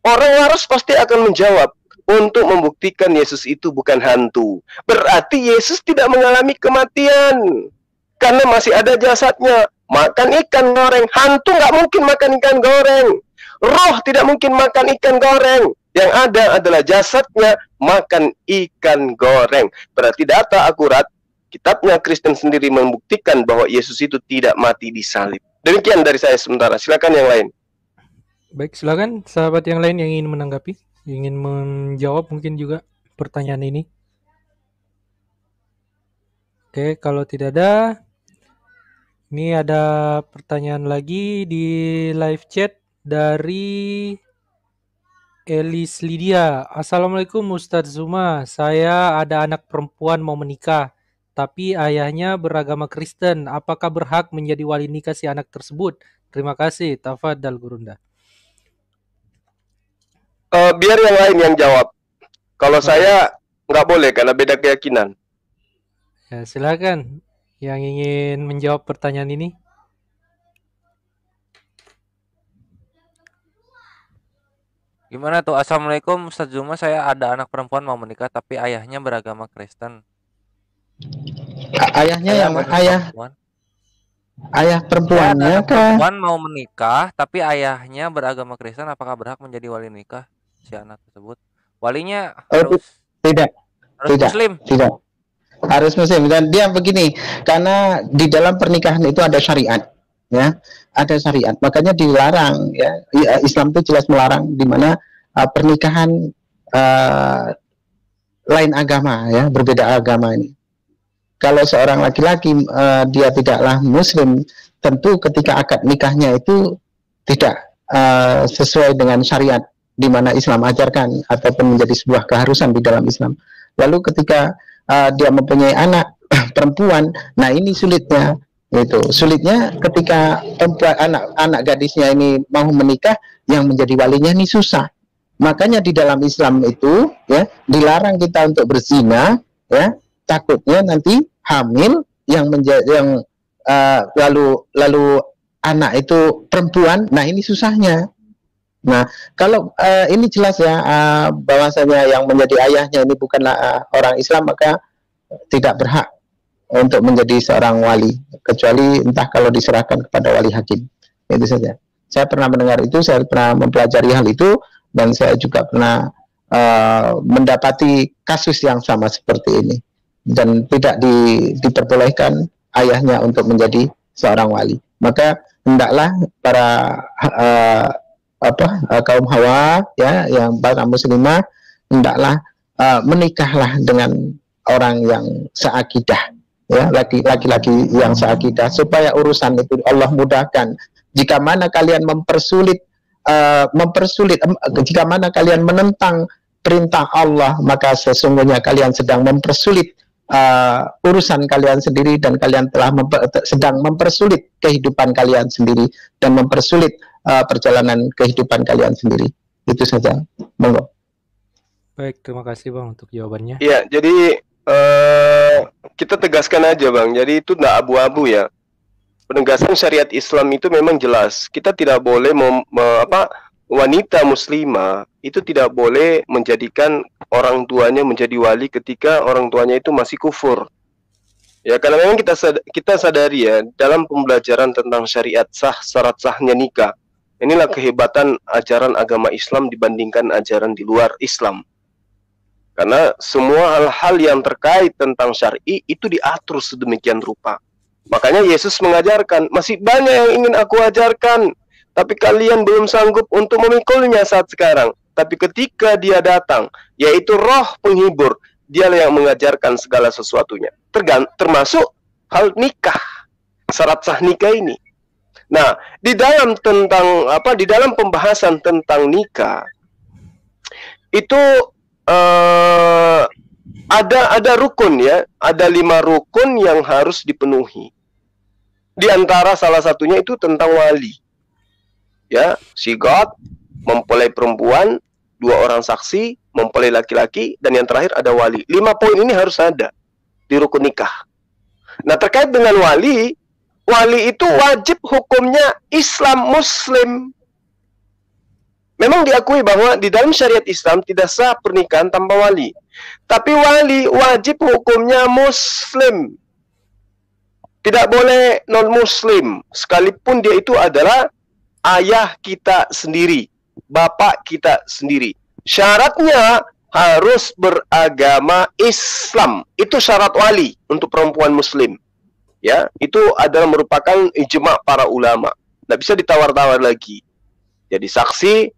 Orang waras pasti akan menjawab, untuk membuktikan Yesus itu bukan hantu. Berarti Yesus tidak mengalami kematian. Karena masih ada jasadnya. Makan ikan goreng. Hantu nggak mungkin makan ikan goreng. Roh tidak mungkin makan ikan goreng. Yang ada adalah jasadnya makan ikan goreng. Berarti data akurat, kitabnya Kristen sendiri membuktikan bahwa Yesus itu tidak mati di salib. Demikian dari saya sementara. Silakan yang lain. Baik, silakan sahabat yang lain yang ingin menanggapi, ingin menjawab mungkin juga pertanyaan ini. Oke, kalau tidak ada, ini ada pertanyaan lagi di live chat dari Elis Lydia. Assalamualaikum Ustadz Zuma, saya ada anak perempuan mau menikah, tapi ayahnya beragama Kristen. Apakah berhak menjadi wali nikah si anak tersebut? Terima kasih. Tafadhal Gurunda. Biar yang lain yang jawab. Kalau saya nggak boleh karena beda keyakinan. Ya, silakan yang ingin menjawab pertanyaan ini. Gimana tuh? Assalamualaikum Ustadz Zuma, saya ada anak perempuan mau menikah tapi ayahnya beragama Kristen. Ayahnya yang ayah perempuannya kan? Perempuan mau menikah tapi ayahnya beragama Kristen, apakah berhak menjadi wali nikah si anak tersebut? Walinya harus tidak Muslim. Tidak. Harus Muslim. Dan dia begini, karena di dalam pernikahan itu ada syariat, ya, ada syariat. Makanya dilarang, ya. Islam itu jelas melarang di mana pernikahan lain agama, ya, berbeda agama ini. Kalau seorang laki-laki dia tidaklah Muslim, tentu ketika akad nikahnya itu tidak sesuai dengan syariat di mana Islam ajarkan ataupun menjadi sebuah keharusan di dalam Islam. Lalu ketika dia mempunyai anak perempuan, nah ini sulitnya. Itu sulitnya ketika anak gadisnya ini mau menikah, yang menjadi walinya ini susah. Makanya di dalam Islam itu, ya, dilarang kita untuk berzina, ya, takutnya nanti hamil lalu anak itu perempuan. Nah ini susahnya. Nah kalau ini jelas ya, bahwasanya yang menjadi ayahnya ini bukanlah orang Islam, maka tidak berhak untuk menjadi seorang wali, kecuali entah kalau diserahkan kepada wali hakim. Itu saja. Saya pernah mendengar itu, saya pernah mempelajari hal itu, dan saya juga pernah mendapati kasus yang sama seperti ini. Dan tidak diperbolehkan ayahnya untuk menjadi seorang wali. Maka hendaklah para kaum hawa, ya, yang para muslimah, hendaklah menikahlah dengan orang yang seakidah, ya, laki-laki yang seakidah, supaya urusan itu Allah mudahkan. Jika mana kalian mempersulit, jika mana kalian menentang perintah Allah, maka sesungguhnya kalian sedang mempersulit urusan kalian sendiri, dan kalian telah sedang mempersulit kehidupan kalian sendiri dan mempersulit perjalanan kehidupan kalian sendiri. Itu saja. Monggo. Baik, terima kasih Bang untuk jawabannya. Iya, jadi kita tegaskan aja Bang. Jadi itu tidak abu-abu ya. Penegasan syariat Islam itu memang jelas. Kita tidak boleh wanita muslimah itu tidak boleh menjadikan orang tuanya menjadi wali ketika orang tuanya itu masih kufur. Ya, karena memang kita sadari ya, dalam pembelajaran tentang syariat sah, syarat sahnya nikah. Inilah kehebatan ajaran agama Islam dibandingkan ajaran di luar Islam. Karena semua hal-hal yang terkait tentang syar'i itu diatur sedemikian rupa. Makanya Yesus mengajarkan, masih banyak yang ingin aku ajarkan, tapi kalian belum sanggup untuk memikulnya saat sekarang. Tapi ketika dia datang, yaitu Roh Penghibur, dialah yang mengajarkan segala sesuatunya. Termasuk hal nikah, syarat sah nikah ini. Nah, di dalam pembahasan tentang nikah itu ada rukun ya, ada 5 rukun yang harus dipenuhi. Di antara salah satunya itu tentang wali. Ya, si God mempelai perempuan, 2 orang saksi, mempelai laki-laki, dan yang terakhir ada wali. 5 poin ini harus ada di rukun nikah. Nah, terkait dengan wali itu wajib hukumnya Islam Muslim. Memang diakui bahwa di dalam syariat Islam tidak sah pernikahan tanpa wali. Tapi wali wajib hukumnya Muslim. Tidak boleh non-Muslim, sekalipun dia itu adalah ayah kita sendiri, bapak kita sendiri. Syaratnya harus beragama Islam. Itu syarat wali untuk perempuan Muslim. Ya, itu adalah merupakan ijma para ulama. Tidak bisa ditawar-tawar lagi. Jadi saksi,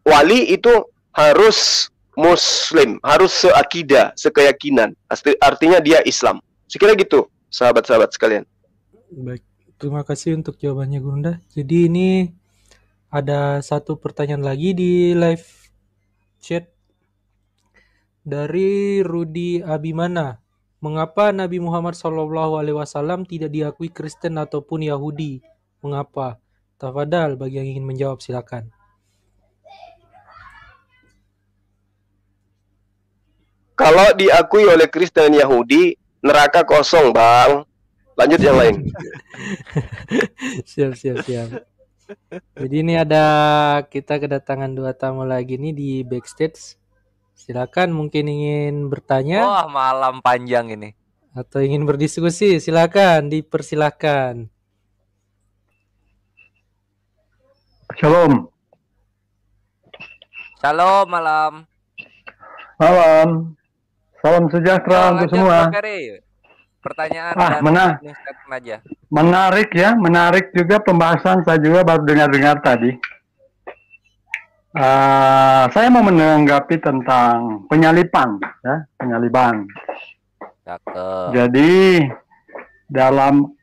wali itu harus Muslim, harus seakidah, sekeyakinan. Artinya dia Islam. Sekira gitu, sahabat-sahabat sekalian. Baik, terima kasih untuk jawabannya Gurunda. Jadi ini ada satu pertanyaan lagi di live chat dari Rudi Abimana. Mengapa Nabi Muhammad SAW tidak diakui Kristen ataupun Yahudi? Mengapa? Tafadhal, bagi yang ingin menjawab silakan. Kalau diakui oleh Kristen dan Yahudi, neraka kosong, Bang. Lanjut yang lain. Siap. Jadi ini kita kedatangan 2 tamu lagi nih di backstage. Silakan, mungkin ingin bertanya. Wah, malam panjang ini. Atau ingin berdiskusi, silakan, dipersilakan. Shalom. Shalom malam. Malam. Salam sejahtera untuk semua. Pertanyaan aja. Menarik ya, menarik juga pembahasan. Saya juga baru dengar tadi. Saya mau menanggapi tentang penyalipan, ya, penyaliban. Jadi dalam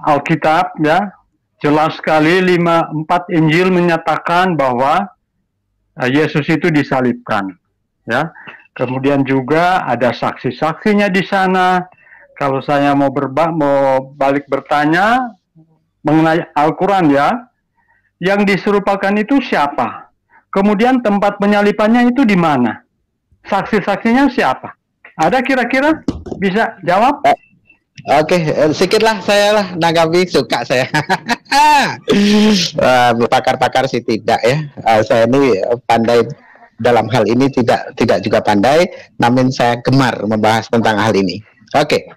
Alkitab ya jelas sekali 4 Injil menyatakan bahwa Yesus itu disalibkan, ya. Kemudian juga ada saksi-saksinya di sana. Kalau saya mau balik bertanya mengenai Al-Quran ya, yang diserupakan itu siapa? Kemudian tempat penyalipannya itu di mana? Saksi-saksinya siapa? Ada kira-kira bisa jawab? Oke, sedikitlah saya lah nanggapi, suka saya. Pakar-pakar sih tidak ya. Saya ini pandai dalam hal ini, tidak juga pandai, namun saya gemar membahas tentang hal ini. Oke,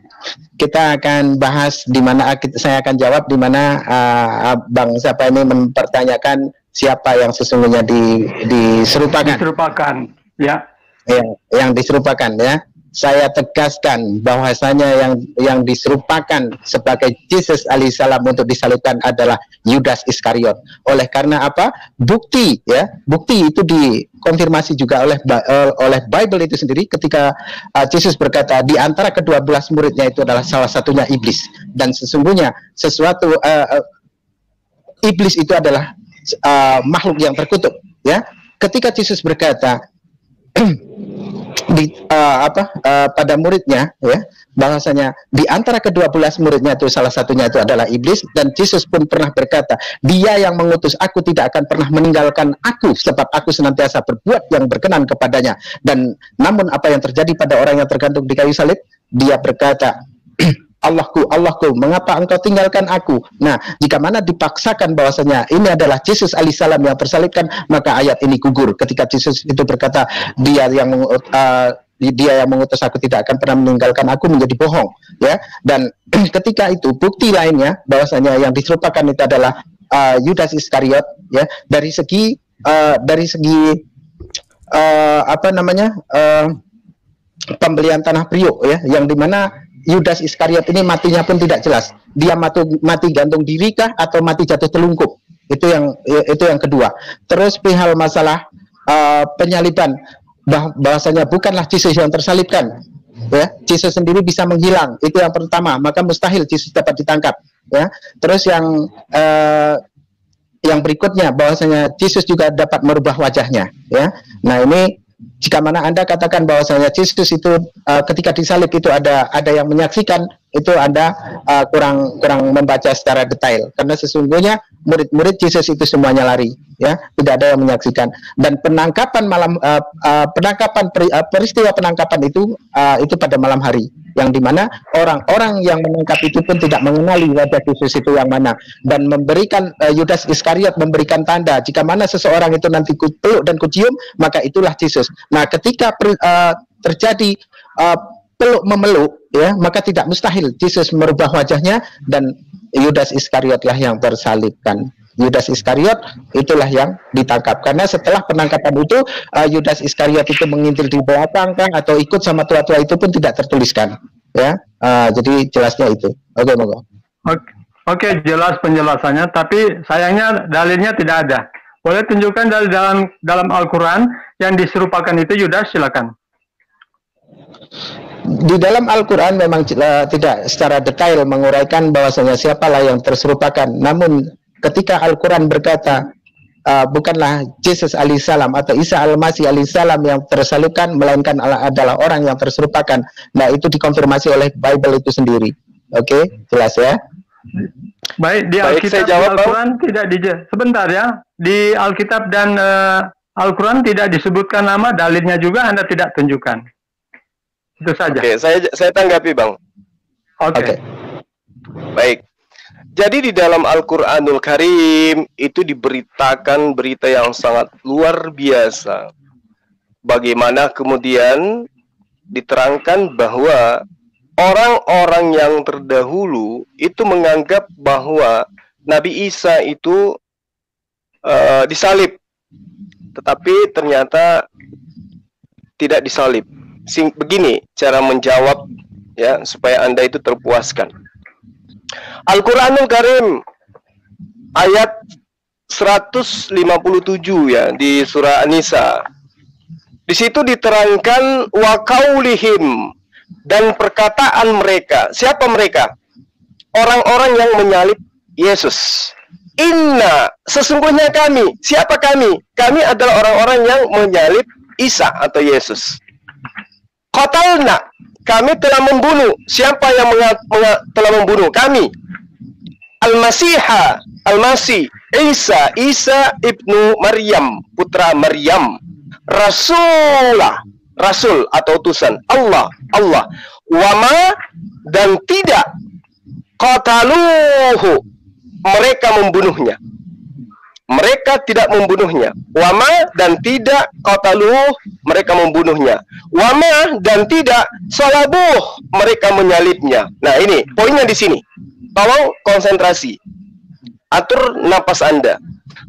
kita akan bahas di mana saya akan jawab di mana Bang siapa ini mempertanyakan siapa yang sesungguhnya diserupakan. Diserupakan, ya. Yang diserupakan ya. Saya tegaskan bahwasanya yang diserupakan sebagai Yesus alaihissalam untuk disalibkan adalah Yudas Iskariot. Oleh karena apa? Bukti itu dikonfirmasi juga oleh Bible itu sendiri ketika Yesus berkata di antara ke-12 muridnya itu adalah salah satunya iblis, dan sesungguhnya sesuatu iblis itu adalah makhluk yang terkutuk ya. Ketika Yesus berkata pada muridnya ya, bahwasanya di antara ke-12 muridnya itu salah satunya itu adalah iblis, dan Yesus pun pernah berkata, dia yang mengutus aku tidak akan pernah meninggalkan aku, sebab aku senantiasa berbuat yang berkenan kepadanya. Dan namun apa yang terjadi pada orang yang tergantung di kayu salib? Dia berkata, Allahku, Allahku, mengapa engkau tinggalkan aku? Nah, jika mana dipaksakan bahwasanya ini adalah Yesus alaihissalam yang tersalibkan, maka ayat ini gugur. Ketika Yesus itu berkata, dia yang mengutus aku tidak akan pernah meninggalkan aku, menjadi bohong, ya. Dan ketika itu bukti lainnya bahwasanya yang diserupakan itu adalah Yudas Iskariot, ya. Dari segi pembelian tanah Priok, ya, yang dimana Yudas Iskariot ini matinya pun tidak jelas. Dia mati gantung diri kah atau mati jatuh telungkup? Itu yang kedua. Terus perihal masalah penyaliban, bahwasanya bukanlah Yesus yang tersalibkan, ya. Yesus sendiri bisa menghilang. Itu yang pertama. Maka mustahil Yesus dapat ditangkap, ya. Terus yang berikutnya bahwasanya Yesus juga dapat merubah wajahnya, ya. Nah, ini Jika mana Anda katakan bahwasanya Yesus itu ketika disalib itu ada yang menyaksikan, itu Anda kurang membaca secara detail, karena sesungguhnya murid-murid Yesus itu semuanya lari, ya, tidak ada yang menyaksikan. Dan penangkapan peristiwa penangkapan itu pada malam hari, yang dimana orang-orang yang menangkap itu pun tidak mengenali wajah Yesus itu yang mana, dan memberikan Yudas Iskariot memberikan tanda jika mana seseorang itu nanti kupeluk dan kucium, maka itulah Yesus. Nah, ketika terjadi peluk memeluk, ya, maka tidak mustahil Yesus merubah wajahnya dan Yudas Iskariotlah yang tersalibkan. Yudas Iskariot itulah yang ditangkap, karena setelah penangkapan itu Yudas Iskariot itu mengintil di belakang atau ikut sama tua-tua itu pun tidak tertuliskan, ya. Jadi jelasnya itu. Oke, monggo. Oke, jelas penjelasannya, tapi sayangnya dalilnya tidak ada. Boleh tunjukkan dari dalam Al-Quran yang diserupakan itu, Yudas, silakan. Di dalam Al-Quran memang tidak secara detail menguraikan bahwasanya siapalah yang terserupakan. Namun ketika Al-Quran berkata bukanlah Yesus alaihissalam atau Isa al-Masih alaihissalam yang tersalibkan, melainkan adalah orang yang terserupakan. Nah, itu dikonfirmasi oleh Bible itu sendiri. Oke, jelas ya. Baik, di Alkitab dan Al-Quran tidak sebentar ya. Di Alkitab dan Al-Quran tidak disebutkan nama, dalilnya juga Anda tidak tunjukkan. Itu saja. Oke, saya tanggapi, Bang. Oke. Baik. Jadi di dalam Al-Qur'anul Karim itu diberitakan berita yang sangat luar biasa. Bagaimana kemudian diterangkan bahwa orang-orang yang terdahulu itu menganggap bahwa Nabi Isa itu disalib. Tetapi ternyata tidak disalib. Begini cara menjawab, ya, supaya Anda itu terpuaskan. Al-Qur'anul Karim ayat 157 ya di surah An-Nisa. Di situ diterangkan wa qaulihim, dan perkataan mereka. Siapa mereka? Orang-orang yang menyalib Yesus. Inna, sesungguhnya kami. Siapa kami? Kami adalah orang-orang yang menyalib Isa atau Yesus. Qatalna, kami telah membunuh. Siapa yang telah membunuh? Kami. Al-Masihha, Al-Masih, Isa ibnu Maryam, putra Maryam. Rasul atau utusan Allah. Wama, dan tidak qataluhu, mereka membunuhnya. Mereka tidak membunuhnya. Wama, dan tidak qataluhu, mereka membunuhnya. Wama, dan tidak salabuh, mereka menyalibnya. Nah, ini poinnya di sini. Tolong konsentrasi. Atur napas Anda.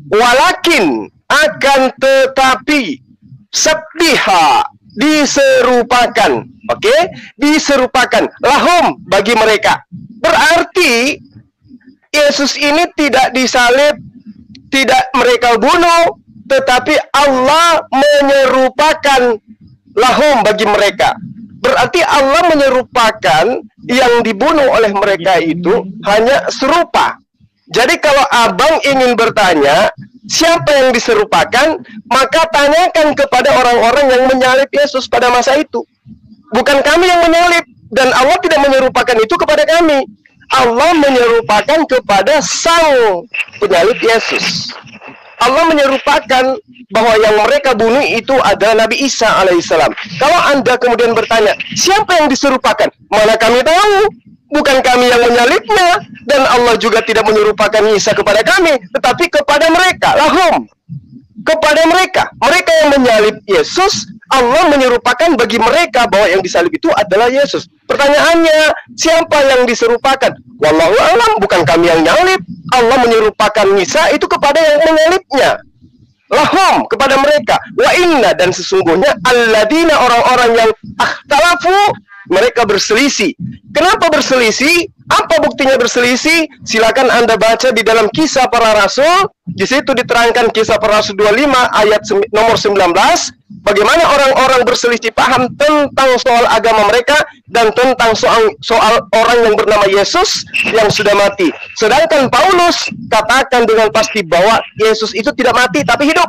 Walakin, akan tetapi, sabbiha, diserupakan. Oke? Diserupakan. Lahum, bagi mereka. Berarti Yesus ini tidak disalib, tidak mereka bunuh, tetapi Allah menyerupakan lahum bagi mereka. Berarti Allah menyerupakan yang dibunuh oleh mereka itu hanya serupa. Jadi kalau abang ingin bertanya siapa yang diserupakan, maka tanyakan kepada orang-orang yang menyalib Yesus pada masa itu. Bukan kami yang menyalib, dan Allah tidak menyerupakan itu kepada kami. Allah menyerupakan kepada sang penyalib Yesus. Allah menyerupakan bahwa yang mereka bunuh itu adalah Nabi Isa alaihissalam. Kalau Anda kemudian bertanya, siapa yang diserupakan? Mana kami tahu? Bukan kami yang menyalibnya, dan Allah juga tidak menyerupakan Isa kepada kami, tetapi kepada mereka, lahum. Kepada mereka yang menyalib Yesus, Allah menyerupakan bagi mereka bahwa yang disalib itu adalah Yesus. Pertanyaannya, siapa yang diserupakan? Wallahu a'lam, bukan kami yang nyalib. Allah menyerupakan Isa itu kepada yang menyalibnya. Lahum, kepada mereka. Wa inna, dan sesungguhnya alladina, orang-orang yang akhtalafu, mereka berselisih. Kenapa berselisih? Apa buktinya berselisih? Silakan Anda baca di dalam Kisah Para Rasul. Di situ diterangkan Kisah Para Rasul 25 ayat nomor 19. Bagaimana orang-orang berselisih paham tentang soal agama mereka dan tentang soal orang yang bernama Yesus yang sudah mati. Sedangkan Paulus katakan dengan pasti bahwa Yesus itu tidak mati tapi hidup.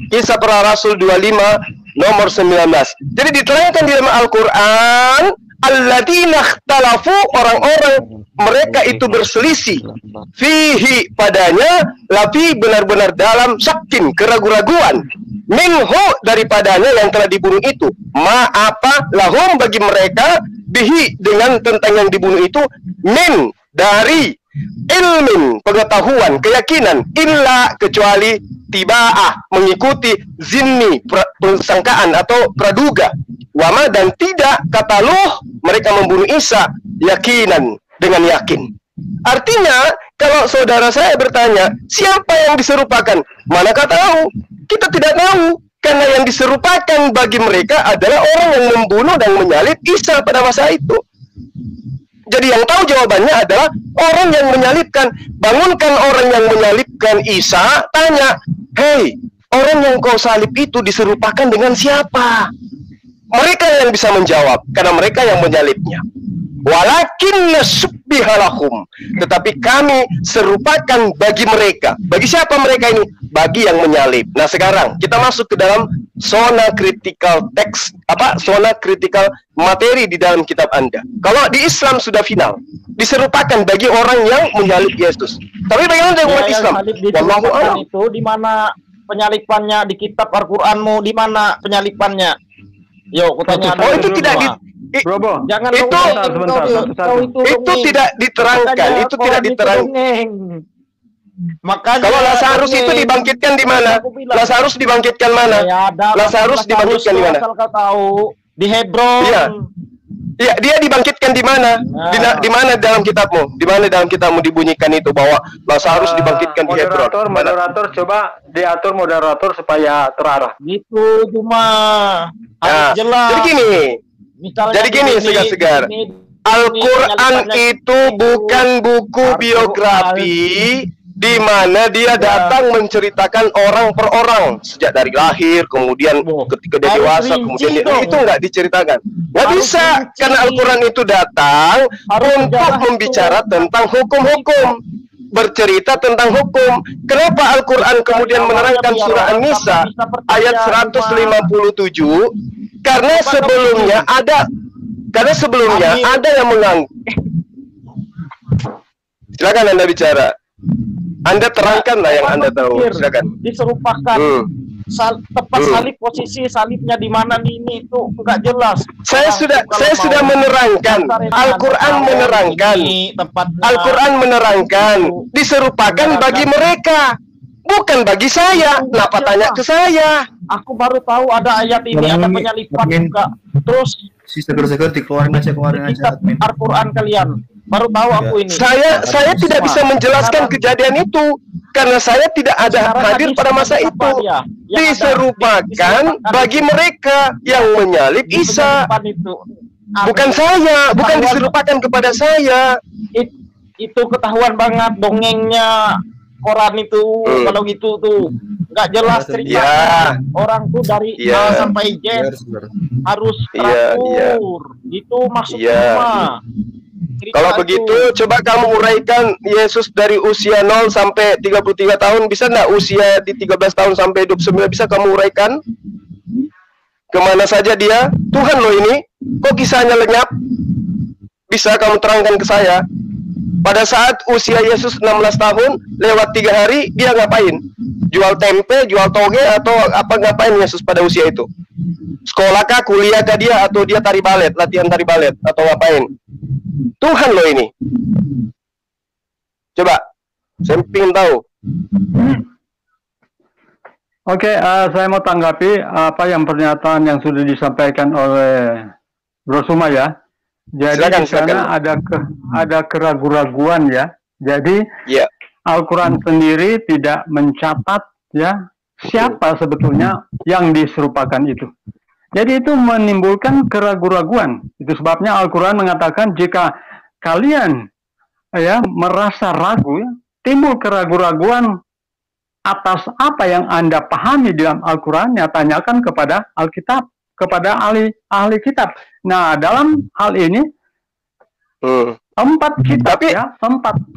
Kisah Para Rasul 25 nomor 19. Jadi diterangkan di dalam Al-Quran, alladzina ikhtalafu, orang-orang mereka itu berselisih, fihi padanya, lafi benar-benar dalam syakin, keraguan-raguan, minhu daripadanya yang telah dibunuh itu, ma apa lahum bagi mereka, bihi dengan tentang yang dibunuh itu, min dari ilmin pengetahuan keyakinan, illa kecuali tibaah mengikuti zinni persangkaan atau praduga, wama dan tidak kata Luh mereka membunuh Isa yakinan dengan yakin. Artinya kalau saudara saya bertanya siapa yang diserupakan, manakah tahu? Kita tidak tahu, karena yang diserupakan bagi mereka adalah orang yang membunuh dan menyalib Isa pada masa itu. Jadi yang tahu jawabannya adalah orang yang menyalibkan. Bangunkan orang yang menyalibkan Isa, tanya, hei, orang yang kau salib itu diserupakan dengan siapa? Mereka yang bisa menjawab, karena mereka yang menyalibnya. Walakinna subbihalahum, tetapi kami serupakan bagi mereka. Bagi siapa mereka ini? Bagi yang menyalib. Nah sekarang kita masuk ke dalam zona critical text, zona critical materi di dalam kitab Anda. Kalau di Islam sudah final, diserupakan bagi orang yang menyalib Yesus. Tapi bagaimana dengan umat Islam? Wallahu a'lam. Itu di mana penyalipannya di kitab Al-Qur'anmu? Di mana penyalipannya? Yo, kutanya. Oh, itu tidak di jangan itu tidak diterangkan, itu tidak diterangkan. Makanya kalau Lazarus itu dibangkitkan di mana? Lazarus dibangkitkan mana? Lazarus dibangkitkan di mana? Asal kau tahu, di Hebron. Iya. Iya, dia dibangkitkan di mana? Di mana dalam kitabmu? Di mana dalam kitabmu dibunyikan itu bahwa Lazarus dibangkitkan di Hebron? Moderator, coba diatur moderator supaya terarah. Gitu cuma jelas. Jadi gini. Jadi gini, segar-segar. Al-Quran itu bukan buku biografi di mana dia datang menceritakan orang per orang sejak dari lahir, kemudian ketika dia dewasa, kemudian itu nggak diceritakan. Nggak bisa, karena Al-Quran itu datang untuk membicara tentang hukum-hukum, bercerita tentang hukum. Kenapa Al-Quran kemudian menerangkan surah An-Nisa ayat 157? Karena sebelumnya ada yang menganggap. Silakan Anda bicara. Anda terangkanlah yang Anda tahu. Silakan. Diserupakan. Tepat salib, posisi salibnya di mana nih, ini itu enggak jelas. Saya sudah menerangkan. Al-Quran menerangkan. Al-Quran menerangkan. Diserupakan bagi mereka, bukan bagi saya. Kenapa tanya ke saya? Aku baru tahu ada ayat ini, ada penyalipan juga. Terus si seger-seger keluarin aja Al-Quran kalian. Baru tahu aku ini. Saya tidak bisa menjelaskan kejadian itu karena saya tidak ada hadir pada masa itu. Diserupakan bagi mereka yang menyalib Isa. Bukan saya, bukan diserupakan kepada saya. Itu ketahuan banget dongengnya Quran itu. Kalau gitu tuh nggak jelas ceritanya. Orang tuh dari A sampai Z harus teratur. Itu maksudnya mah. Kalau begitu, coba kamu uraikan Yesus dari usia 0 sampai 33 tahun. Bisa nggak usia di 13 tahun sampai 29? Bisa kamu uraikan? Kemana saja dia? Tuhan loh ini. Kok kisahnya lenyap? Bisa kamu terangkan ke saya? Pada saat usia Yesus 16 tahun, lewat 3 hari, dia ngapain? Jual tempe, jual toge, atau apa ngapain Yesus pada usia itu? Sekolahkah, kuliahkah dia, atau dia tari balet, latihan tari balet, atau ngapain? Tuhan loh ini. Coba, saya ingin tahu. Oke, saya mau tanggapi apa yang pernyataan yang sudah disampaikan oleh Bro Suma ya. Jadi di sana ada keraguan-raguan ya. Jadi Al-Quran sendiri tidak mencatat ya siapa sebetulnya yang diserupakan itu. Jadi itu menimbulkan keraguan-raguan. Itu sebabnya Al-Quran mengatakan jika kalian ya merasa ragu, ya, timbul keraguan-raguan atas apa yang Anda pahami dalam Al-Quran, ya tanyakan kepada Alkitab, kepada ahli kitab. Nah, dalam hal ini tempat kitab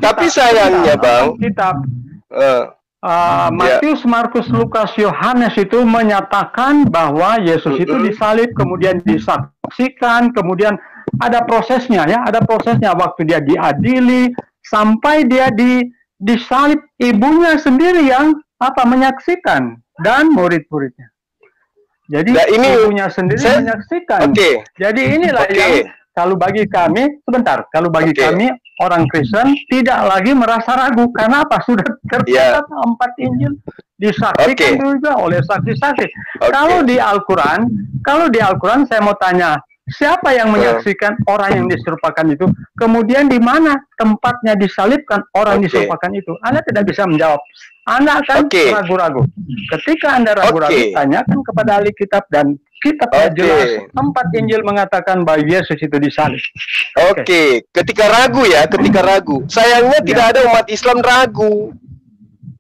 tapi sayangnya Bang, kitab Matius, Markus, Lukas, Yohanes itu menyatakan bahwa Yesus itu disalib, kemudian disaksikan, kemudian ada prosesnya ya, ada prosesnya waktu dia diadili sampai dia disalib, ibunya sendiri yang menyaksikan dan murid-muridnya. Jadi ibunya sendiri menyaksikan. Jadi inilah yang kalau bagi kami, kami orang Kristen tidak lagi merasa ragu. Karena apa? Sudah tercatat 4 Injil disaksikan juga oleh saksi-saksi. Kalau di Al-Quran saya mau tanya, siapa yang menyaksikan orang yang diserupakan itu? Kemudian di mana tempatnya disalibkan orang diserupakan itu? Anda tidak bisa menjawab. Anda akan ragu-ragu. Ketika Anda ragu-ragu, tanyakan kepada ahli kitab dan kitabnya jelas. 4 Injil mengatakan bahwa Yesus itu disalib. Ketika ragu. Sayangnya tidak ada umat Islam ragu.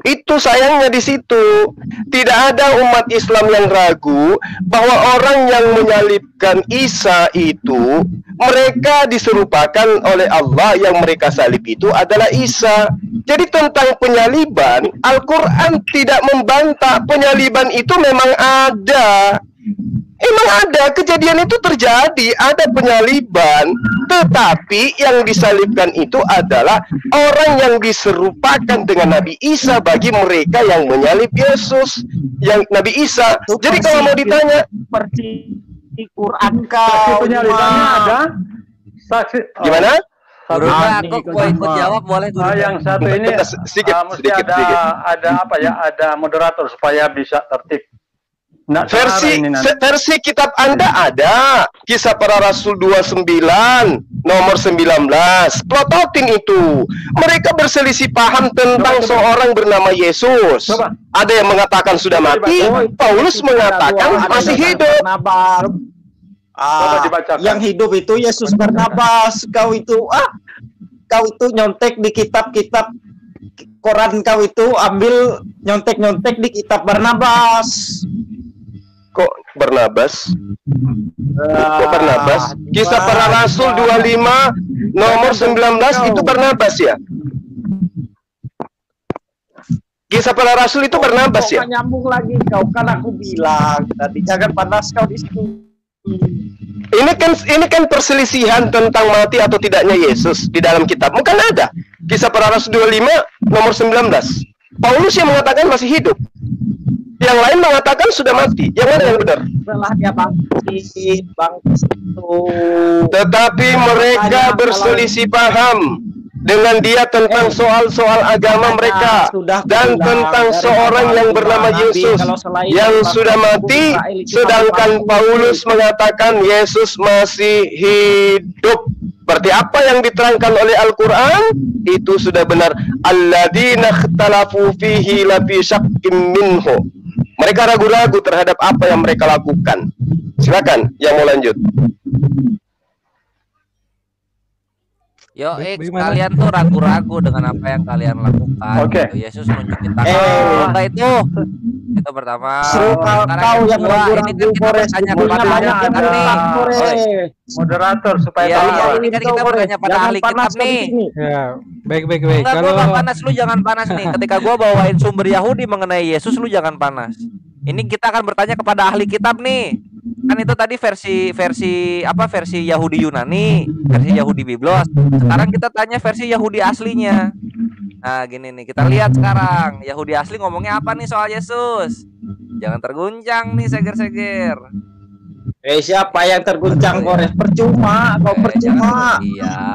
Itu sayangnya di situ. Tidak ada umat Islam yang ragu bahwa orang yang menyalibkan Isa itu, mereka diserupakan oleh Allah, yang mereka salib itu adalah Isa. Jadi tentang penyaliban, Al-Quran tidak membantah. Penyaliban itu memang ada. Emang ada, kejadian itu terjadi, ada penyaliban. Tetapi yang disalibkan itu adalah orang yang diserupakan dengan Nabi Isa bagi mereka yang menyalib Yesus, yang Nabi Isa. Jadi kalau mau ditanya seperti di Quran saksi penyalibannya ada. Saksi gimana? Aku ikut jawab boleh dulu. Yang satu ini mesti ada moderator supaya bisa tertib. Versi kitab Anda ada Kisah Para Rasul 29 nomor 19. Plototin itu. Mereka berselisih paham tentang seorang bernama Yesus. Ada yang mengatakan sudah mati, Paulus mengatakan masih hidup. Yang hidup itu Yesus Barnabas. Kau itu nyontek di kitab-kitab Quran, kau itu ambil nyontek-nyontek di kitab Barnabas. Kok Barnabas? Kisah Para Rasul 25 nomor 19 itu Barnabas ya? Kisah Para Rasul itu Barnabas ya? Nyambung lagi kau, kan aku bilang tadi jangan panas kau di sini. Ini kan perselisihan tentang mati atau tidaknya Yesus di dalam kitab. Bukan ada. Kisah Para Rasul 25 nomor 19. Paulus yang mengatakan masih hidup. Yang lain mengatakan sudah mati. Yang mana yang benar? Setelah dia bangkit itu. Tetapi mereka berselisih paham dengan dia tentang soal-soal agama mereka dan tentang seorang yang bernama Yesus yang sudah mati, sedangkan Paulus mengatakan Yesus masih hidup. Berarti apa yang diterangkan oleh Al-Quran itu sudah benar. Alladzina ikhtalafu fihi lafi syakkim minhu. Mereka ragu-ragu terhadap apa yang mereka lakukan. Silakan yang mau lanjut. Yo, kalian tuh ragu-ragu dengan apa yang kalian lakukan. Yesus nunjukin tangan. Itu pertama. Kau yang ragu-ragu, ini kan kita bertanya kepada ahli kitab nih. Moderator supaya ini kan kita bertanya pada ahli kitab nih. Ya, baik. Kalau gua nggak panas, lu jangan panas nih. Ketika gua bawain sumber Yahudi mengenai Yesus, lu jangan panas. Ini kita akan bertanya kepada ahli kitab nih. Kan itu tadi versi Yahudi Yunani, versi Yahudi Biblos. Sekarang kita tanya versi Yahudi aslinya. Nah, gini nih, kita lihat sekarang Yahudi asli ngomongnya apa nih soal Yesus. Jangan terguncang nih, seger-seger. Siapa yang terguncang, Kores? Percuma, kau percuma.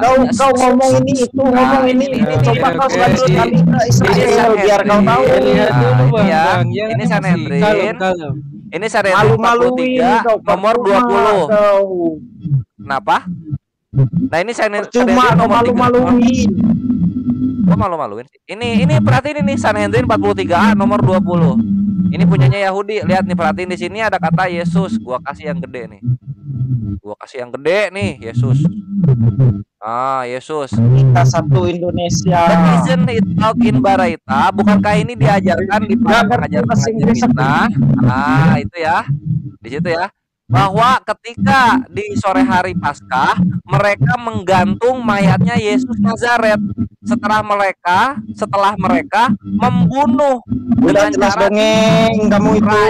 Kau ngomong ini itu, ngomong ini. Coba kau selalu kami ke Israel biar kau tahu. Ini Sanhedrin. Ini Sanhedrin 43 nomor 20. Kenapa? Nah, ini Sanhedrin nomor 3. Kok malu-maluin sih? Ini perhatiin ini Sanhedrin 43A nomor 20. Ini punyanya Yahudi. Lihat nih, perhatiin di sini ada kata Yesus. Gua kasih yang gede nih. Gua kasih yang gede nih, Yesus. Yesus. Kita satu Indonesia. Isn't it talking Baraita? Bukankah ini diajarkan di pengajaran kita? Itu ya. Di situ ya. Bahwa ketika di sore hari Paskah mereka menggantung mayatnya Yesus Nazaret. setelah mereka membunuh Udah dengan jelas cara dongeng kamu itu.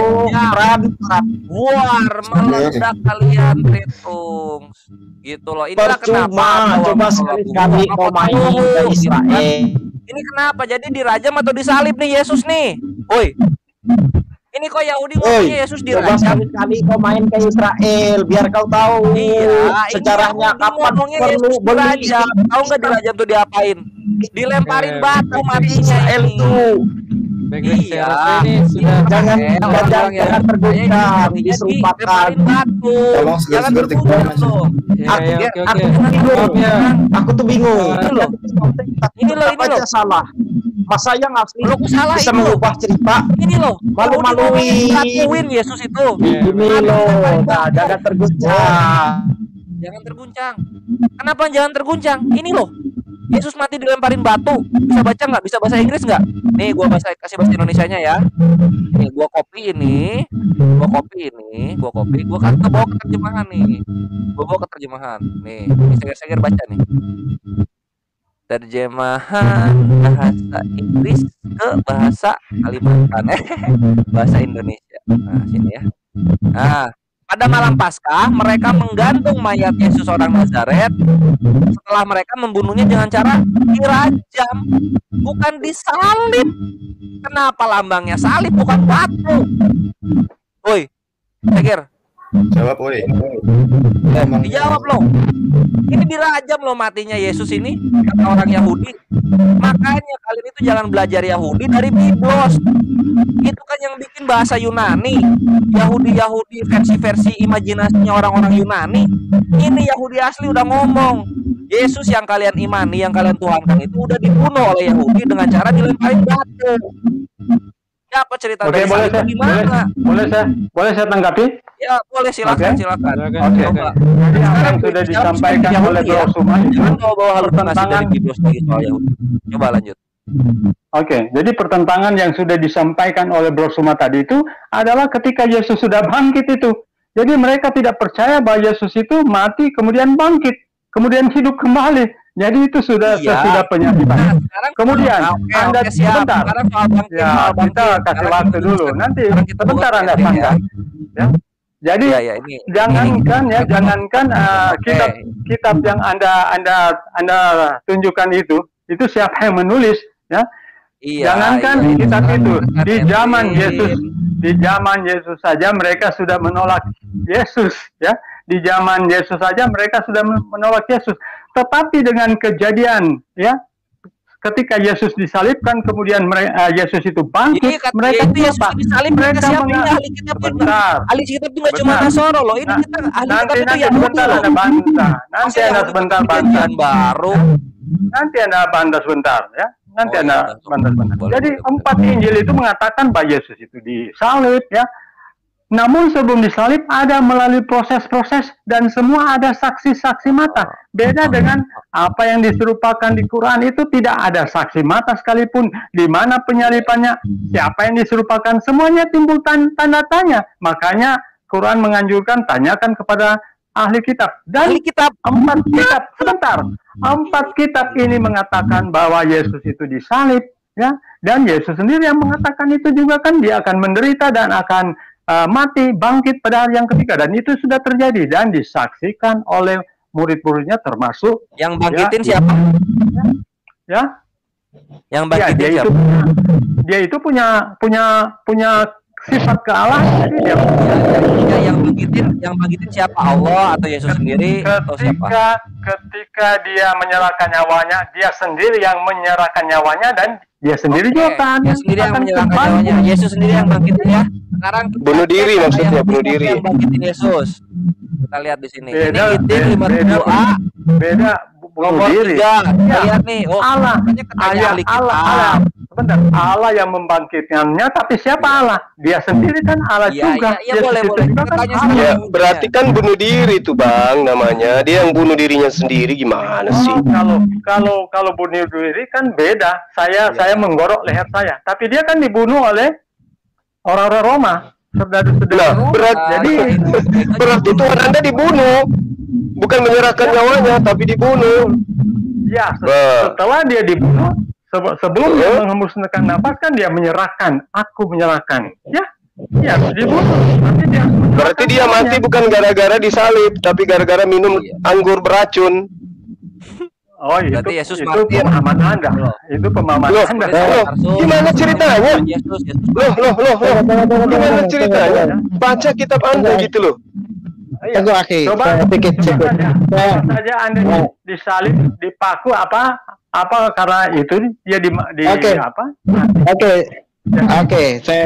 rajam, buar meledak kalian Tritung. Gitu loh. Inilah kenapa Percuma, coba sekali-kali kau main ke Israel. Ini kenapa? Jadi dirajam atau disalib nih Yesus nih? Woi. Ini kok Yahudi ngomongnya Yesus Coba dirajam. sekali-kali kau main ke Israel biar kau tahu sejarahnya kapan perlu dirajam. Tahu nggak dirajam tuh diapain? Dilemparin batu matinya Israel itu. Iya. Jangan tergoncang, diserupakan. Tolong segar-segar Aku tuh bingung. Ini loh. Salah. Masa yang asli salah bisa itu. mengubah cerita. Ini loh. Malu-maluin Yesus itu. Ini loh. Nah, jangan terguncang. Jangan terguncang. Kenapa jangan terguncang? Ini loh. Yesus mati dilemparin batu. Bisa baca nggak? Bisa bahasa Inggris nggak? Nih, gua kasih bahasa Indonesianya ya. Nih, gua copy ini. Gua kan bawa ke terjemahan nih. Gua bawa ke terjemahan. Nih, seger-seger baca nih. Terjemahan bahasa Inggris ke bahasa Kalimantan. Bahasa Indonesia. Nah, sini ya. Nah, pada malam Paskah, mereka menggantung mayat Yesus orang Nazaret. Setelah mereka membunuhnya dengan cara dirajam, bukan disalib. Kenapa lambangnya salib bukan batu? Woi, Sekir. Jawab, woi. Dijawab loh. Ini dirajam loh matinya Yesus ini, kata orang Yahudi. Makanya kalian itu jangan belajar Yahudi dari Biblos. Itu kan yang bikin bahasa Yunani. Yahudi versi-versi imajinasinya orang-orang Yunani. Ini Yahudi asli udah ngomong. Yesus yang kalian imani, yang kalian tuhankan itu udah dibunuh oleh Yahudi dengan cara dilemparin batu. Apa cerita dari salib gimana? Boleh saya tanggapi? Ya, boleh, silakan. Oke. Coba. Jadi apa yang sudah disampaikan oleh Bro Suma itu bawa halusinasi dari Biblos lagi soal Yahudi. Coba lanjut. Oke, jadi pertentangan yang sudah disampaikan oleh Bro Suma tadi itu adalah ketika Yesus sudah bangkit itu. Jadi mereka tidak percaya bahwa Yesus itu mati kemudian bangkit, kemudian hidup kembali. Jadi itu sudah sesudah penyaliban. Kemudian Anda sebentar. Ya, kita kasih waktu dulu. Nanti sebentar Anda santai. Ya. Jadi jangankan kitab yang Anda tunjukkan itu siapa yang menulis ya? Jangankan kitab itu di zaman Yesus saja mereka sudah menolak Yesus ya. Di zaman Yesus saja mereka sudah menolak Yesus. Tetapi dengan kejadian ya ketika Yesus disalibkan kemudian Yesus itu bangkit, mereka siapa? Disalib, mereka siapa? Ahli kitab itu nggak cuma Nasoro loh. Ini kita ahli kitab itu Yahudi loh. Nanti Anda sebentar baru. Nanti Anda bantah sebentar ya. Nanti Anda bantah sebentar. Jadi 4 Injil itu mengatakan bahwa Yesus itu disalib ya. Namun sebelum disalib ada melalui proses-proses dan semua ada saksi-saksi mata. Beda dengan apa yang diserupakan di Quran itu tidak ada saksi mata sekalipun. Di mana penyalipannya, siapa yang diserupakan, semuanya timbul tanda tanya. Makanya Quran menganjurkan tanyakan kepada ahli kitab. Dan ahli kitab 4 kitab, sebentar. 4 kitab ini mengatakan bahwa Yesus itu disalib, ya. Dan Yesus sendiri yang mengatakan itu juga kan dia akan menderita dan akan mati, bangkit pada hari yang ketiga, dan itu sudah terjadi dan disaksikan oleh murid-muridnya termasuk yang bangkitin siapa? Ya, yang bangkitin siapa? Dia itu punya sifat kealahan, jadi dia yang bangkitin siapa? Allah atau Yesus sendiri atau siapa? Ketika dia menyerahkan nyawanya, dia sendiri yang menyerahkan nyawanya dan dia sendiri juga kan. Dia sendiri yang menyerahkan nyawanya. Yesus sendiri yang bangkitin ya. Sekarang bunuh diri maksudnya, bunuh diri. Yang bangkitin Yesus. Kita lihat di sini. Beda, ini beda bunuh diri. Kita lihat nih. Oh, Allah. Sebentar, Allah yang membangkitkannya, tapi siapa Allah? Dia sendiri kan Allah juga. Iya, boleh. Ya, berarti kan bunuh diri tuh Bang namanya. Dia yang bunuh dirinya sendiri gimana sih? Kalau bunuh diri kan beda. Saya menggorok leher saya, tapi dia kan dibunuh oleh orang-orang Roma. Nah, berarti Tuhan Anda dibunuh, bukan menyerahkan nyawanya, tapi dibunuh. Ya, setelah dia dibunuh, sebelum dia menghembuskan nafas kan dia menyerahkan, aku menyerahkan. Ya harus dibunuh. Berarti dia mati bukan gara-gara disalib, tapi gara-gara minum anggur beracun. Oh, berarti itu, Yesus itu mati. pemahaman Anda. Itu pemahaman Anda. Gimana ceritanya? Gimana ceritanya? Baca kitab Anda gitu loh. Tunggu akhi, Coba saya pikir cukup. saja Anda disalib, dipaku apa karena itu dia di Oke. apa? Oke, saya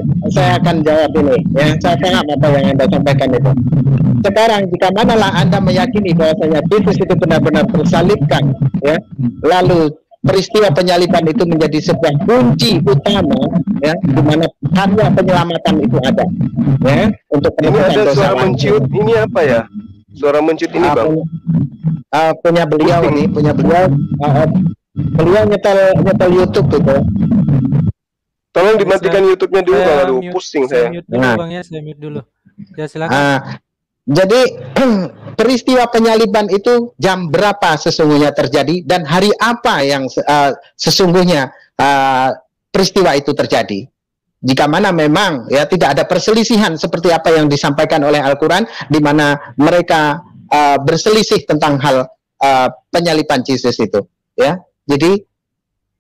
akan jawab ini. Ya, saya paham apa yang Anda sampaikan itu. Sekarang jika manalah Anda meyakini bahwasanya Yesus itu benar-benar tersalibkan, ya, lalu peristiwa penyaliban itu menjadi sebuah kunci utama, ya, di mana hanya penyelamatan itu ada, ya, untuk Ini penebusan ada dosa. suara menciut. Ini apa ya? Suara menciut ini, Bang. Punya beliau ini, beliau nyetel YouTube gitu. Tolong dimatikan YouTube-nya dulu, Bang. Aduh, pusing saya. Mute dulu, Bang, ya, saya mute dulu. Ya, silakan. Jadi peristiwa penyaliban itu jam berapa sesungguhnya terjadi dan hari apa yang sesungguhnya peristiwa itu terjadi. Jika mana memang ya tidak ada perselisihan seperti apa yang disampaikan oleh Al-Quran, di mana mereka berselisih tentang hal penyaliban Yesus itu, ya. Jadi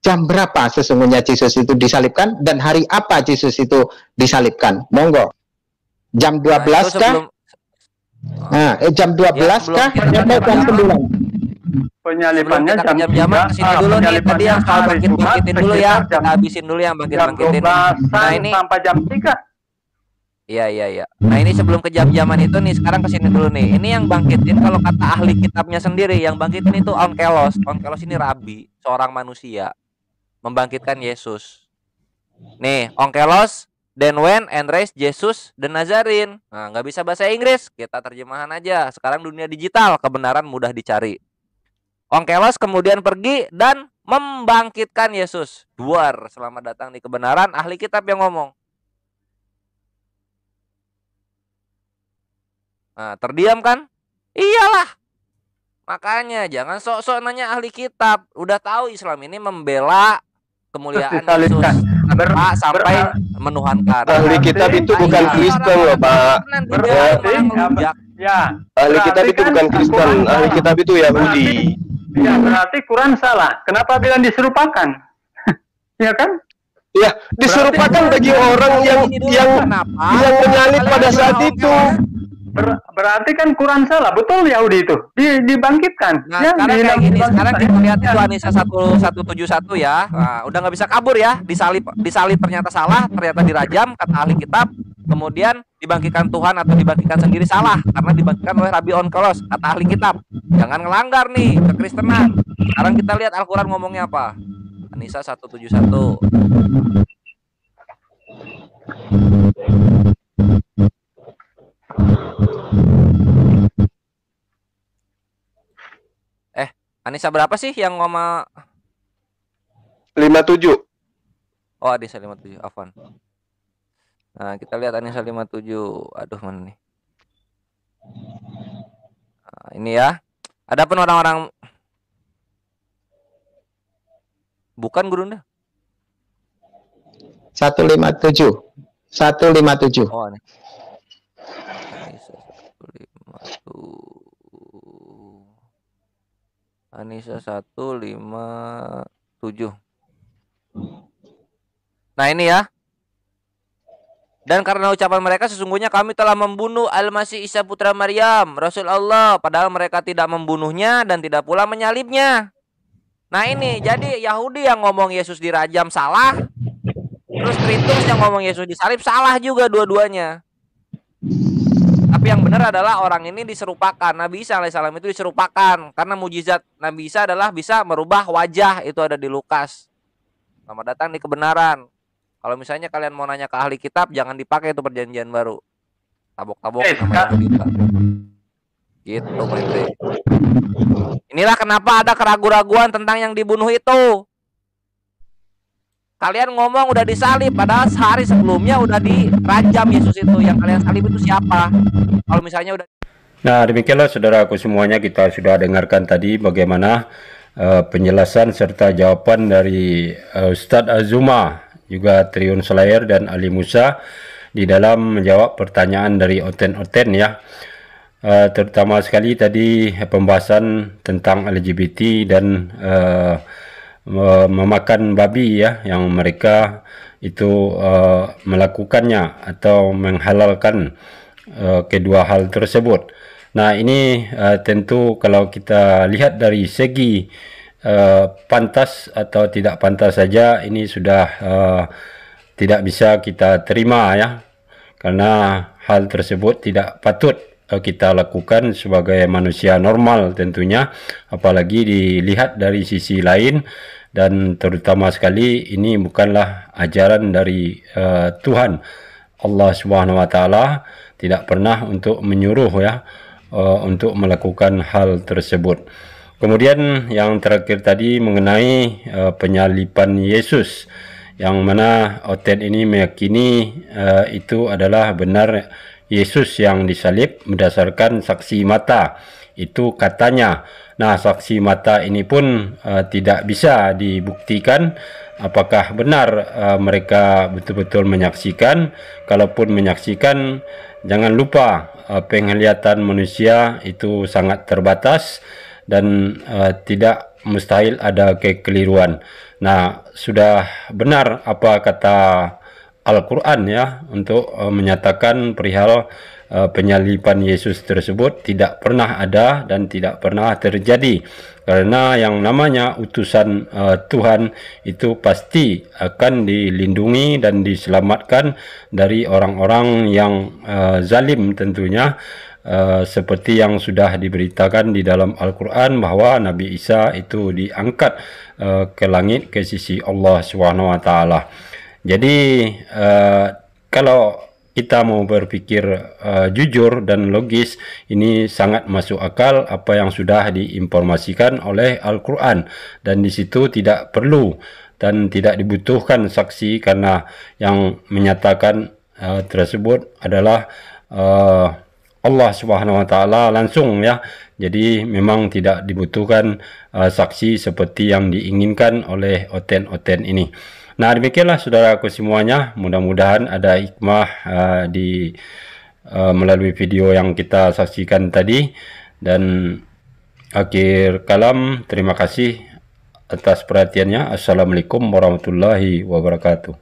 jam berapa sesungguhnya Yesus itu disalibkan dan hari apa Yesus itu disalibkan? Monggo. Jam 12 kah? Jam 12 kah? Jam 9? Penyalibannya jam-jaman kesini dulu nih, tadi yang soal bangkit-bangkitin dulu ya, kita habisin dulu yang bangkit-bangkitin. Nah ini sampai jam 3. Iya. Nah ini sebelum ke jam-jaman itu nih, sekarang kesini dulu nih. Ini yang bangkitin kalau kata ahli kitabnya sendiri, yang bangkitin itu onkelos. Onkelos ini rabi, seorang manusia membangkitkan Yesus. Nih, onkelos then when and raise Jesus the Nazarene. Nah, nggak bisa bahasa Inggris, kita terjemahan aja. Sekarang dunia digital, kebenaran mudah dicari. Onkelos kemudian pergi dan membangkitkan Yesus. Duar, selamat datang di kebenaran, ahli kitab yang ngomong. Nah, terdiam kan? Iyalah. Makanya jangan sok-sok nanya ahli kitab. Udah tahu Islam ini membela kemuliaan Yesus tanpa sampai menuhankan. Ahli kitab itu bukan Kristen loh, Pak. Ahli kitab itu bukan Kristen, ahli kitab itu Yahudi. Ya, berarti Quran salah. Kenapa bilang diserupakan? Ya kan? Ya, diserupakan bagi orang yang menyalib pada saat itu. Berarti kan Quran salah, betul Yahudi itu dibangkitkan. Nah, ya, sekarang kayak gini, sekarang kita lihat itu Anisa 1171 ya. Nah, udah nggak bisa kabur ya, disalib ternyata salah, ternyata dirajam kata ahli kitab, kemudian dibangkitkan Tuhan atau dibangkitkan sendiri salah karena dibangkitkan oleh Rabi Onkelos kata ahli kitab. Jangan ngelanggar nih kekristenan. Sekarang kita lihat Al-Quran ngomongnya apa. Anisa 171. Anissa berapa sih yang ngomong 57? Oh, Anissa 57, Afwan. Nah, kita lihat Anissa 57. Aduh, mana nih? Nah, ini ya. Adapun orang-orang bukan Gurunda. 157. 157. Oh, ini. Anissa 157. Nah ini ya. Dan karena ucapan mereka sesungguhnya kami telah membunuh Al-Masih Isa putra Maryam, Rasul Allah, padahal mereka tidak membunuhnya dan tidak pula menyalibnya. Nah ini, jadi Yahudi yang ngomong Yesus dirajam salah, terus Tritums yang ngomong Yesus disalib salah juga dua-duanya. Tapi yang benar adalah orang ini diserupakan. Nabi Isa alaihissalam itu diserupakan karena mujizat Nabi Isa adalah bisa merubah wajah. Itu ada di Lukas. Selamat datang di kebenaran. Kalau misalnya kalian mau nanya ke ahli kitab, jangan dipakai itu perjanjian baru. Tabok-tabok sama kita. Gitu, Maitri. Inilah kenapa ada keraguan-raguan tentang yang dibunuh itu. Kalian ngomong udah disalib, padahal sehari sebelumnya udah dirajam Yesus itu. Yang kalian salib itu siapa? Kalau misalnya udah. Nah, demikianlah saudaraku semuanya, kita sudah dengarkan tadi bagaimana penjelasan serta jawapan dari Ustadz Azuma, juga Triun Slayer dan Ali Musa di dalam menjawab pertanyaan dari Oten-Oten ya. Terutama sekali tadi pembahasan tentang LGBT dan memakan babi ya, yang mereka itu melakukannya atau menghalalkan kedua hal tersebut. Nah ini tentu kalau kita lihat dari segi pantas atau tidak pantas saja, ini sudah tidak bisa kita terima ya, karena hal tersebut tidak patut kita lakukan sebagai manusia normal tentunya, apalagi dilihat dari sisi lain, dan terutama sekali ini bukanlah ajaran dari Tuhan Allah Subhanahu wa taala, tidak pernah untuk menyuruh ya untuk melakukan hal tersebut. Kemudian yang terakhir tadi mengenai penyaliban Yesus, yang mana Oten ini meyakini itu adalah benar Yesus yang disalib berdasarkan saksi mata, itu katanya. Nah, saksi mata ini pun tidak bisa dibuktikan apakah benar mereka betul-betul menyaksikan. Kalaupun menyaksikan, jangan lupa penglihatan manusia itu sangat terbatas dan tidak mustahil ada kekeliruan. Nah, sudah benar apa kata Al-Quran ya, untuk menyatakan perihal penyaliban Yesus tersebut tidak pernah ada dan tidak pernah terjadi, karena yang namanya utusan Tuhan itu pasti akan dilindungi dan diselamatkan dari orang-orang yang zalim tentunya, seperti yang sudah diberitakan di dalam Al-Quran bahwa Nabi Isa itu diangkat ke langit ke sisi Allah Subhanahu wa taala. Jadi kalau kita mau berpikir jujur dan logis, ini sangat masuk akal apa yang sudah diinformasikan oleh Al-Quran, dan di situ tidak perlu dan tidak dibutuhkan saksi, karena yang menyatakan tersebut adalah Allah Subhanahu wa taala langsung ya. Jadi memang tidak dibutuhkan saksi seperti yang diinginkan oleh Oten-Oten ini. Nah, demikianlah saudaraku semuanya, mudah-mudahan ada hikmah di melalui video yang kita saksikan tadi. Dan akhir kalam, terima kasih atas perhatiannya. Assalamualaikum warahmatullahi wabarakatuh.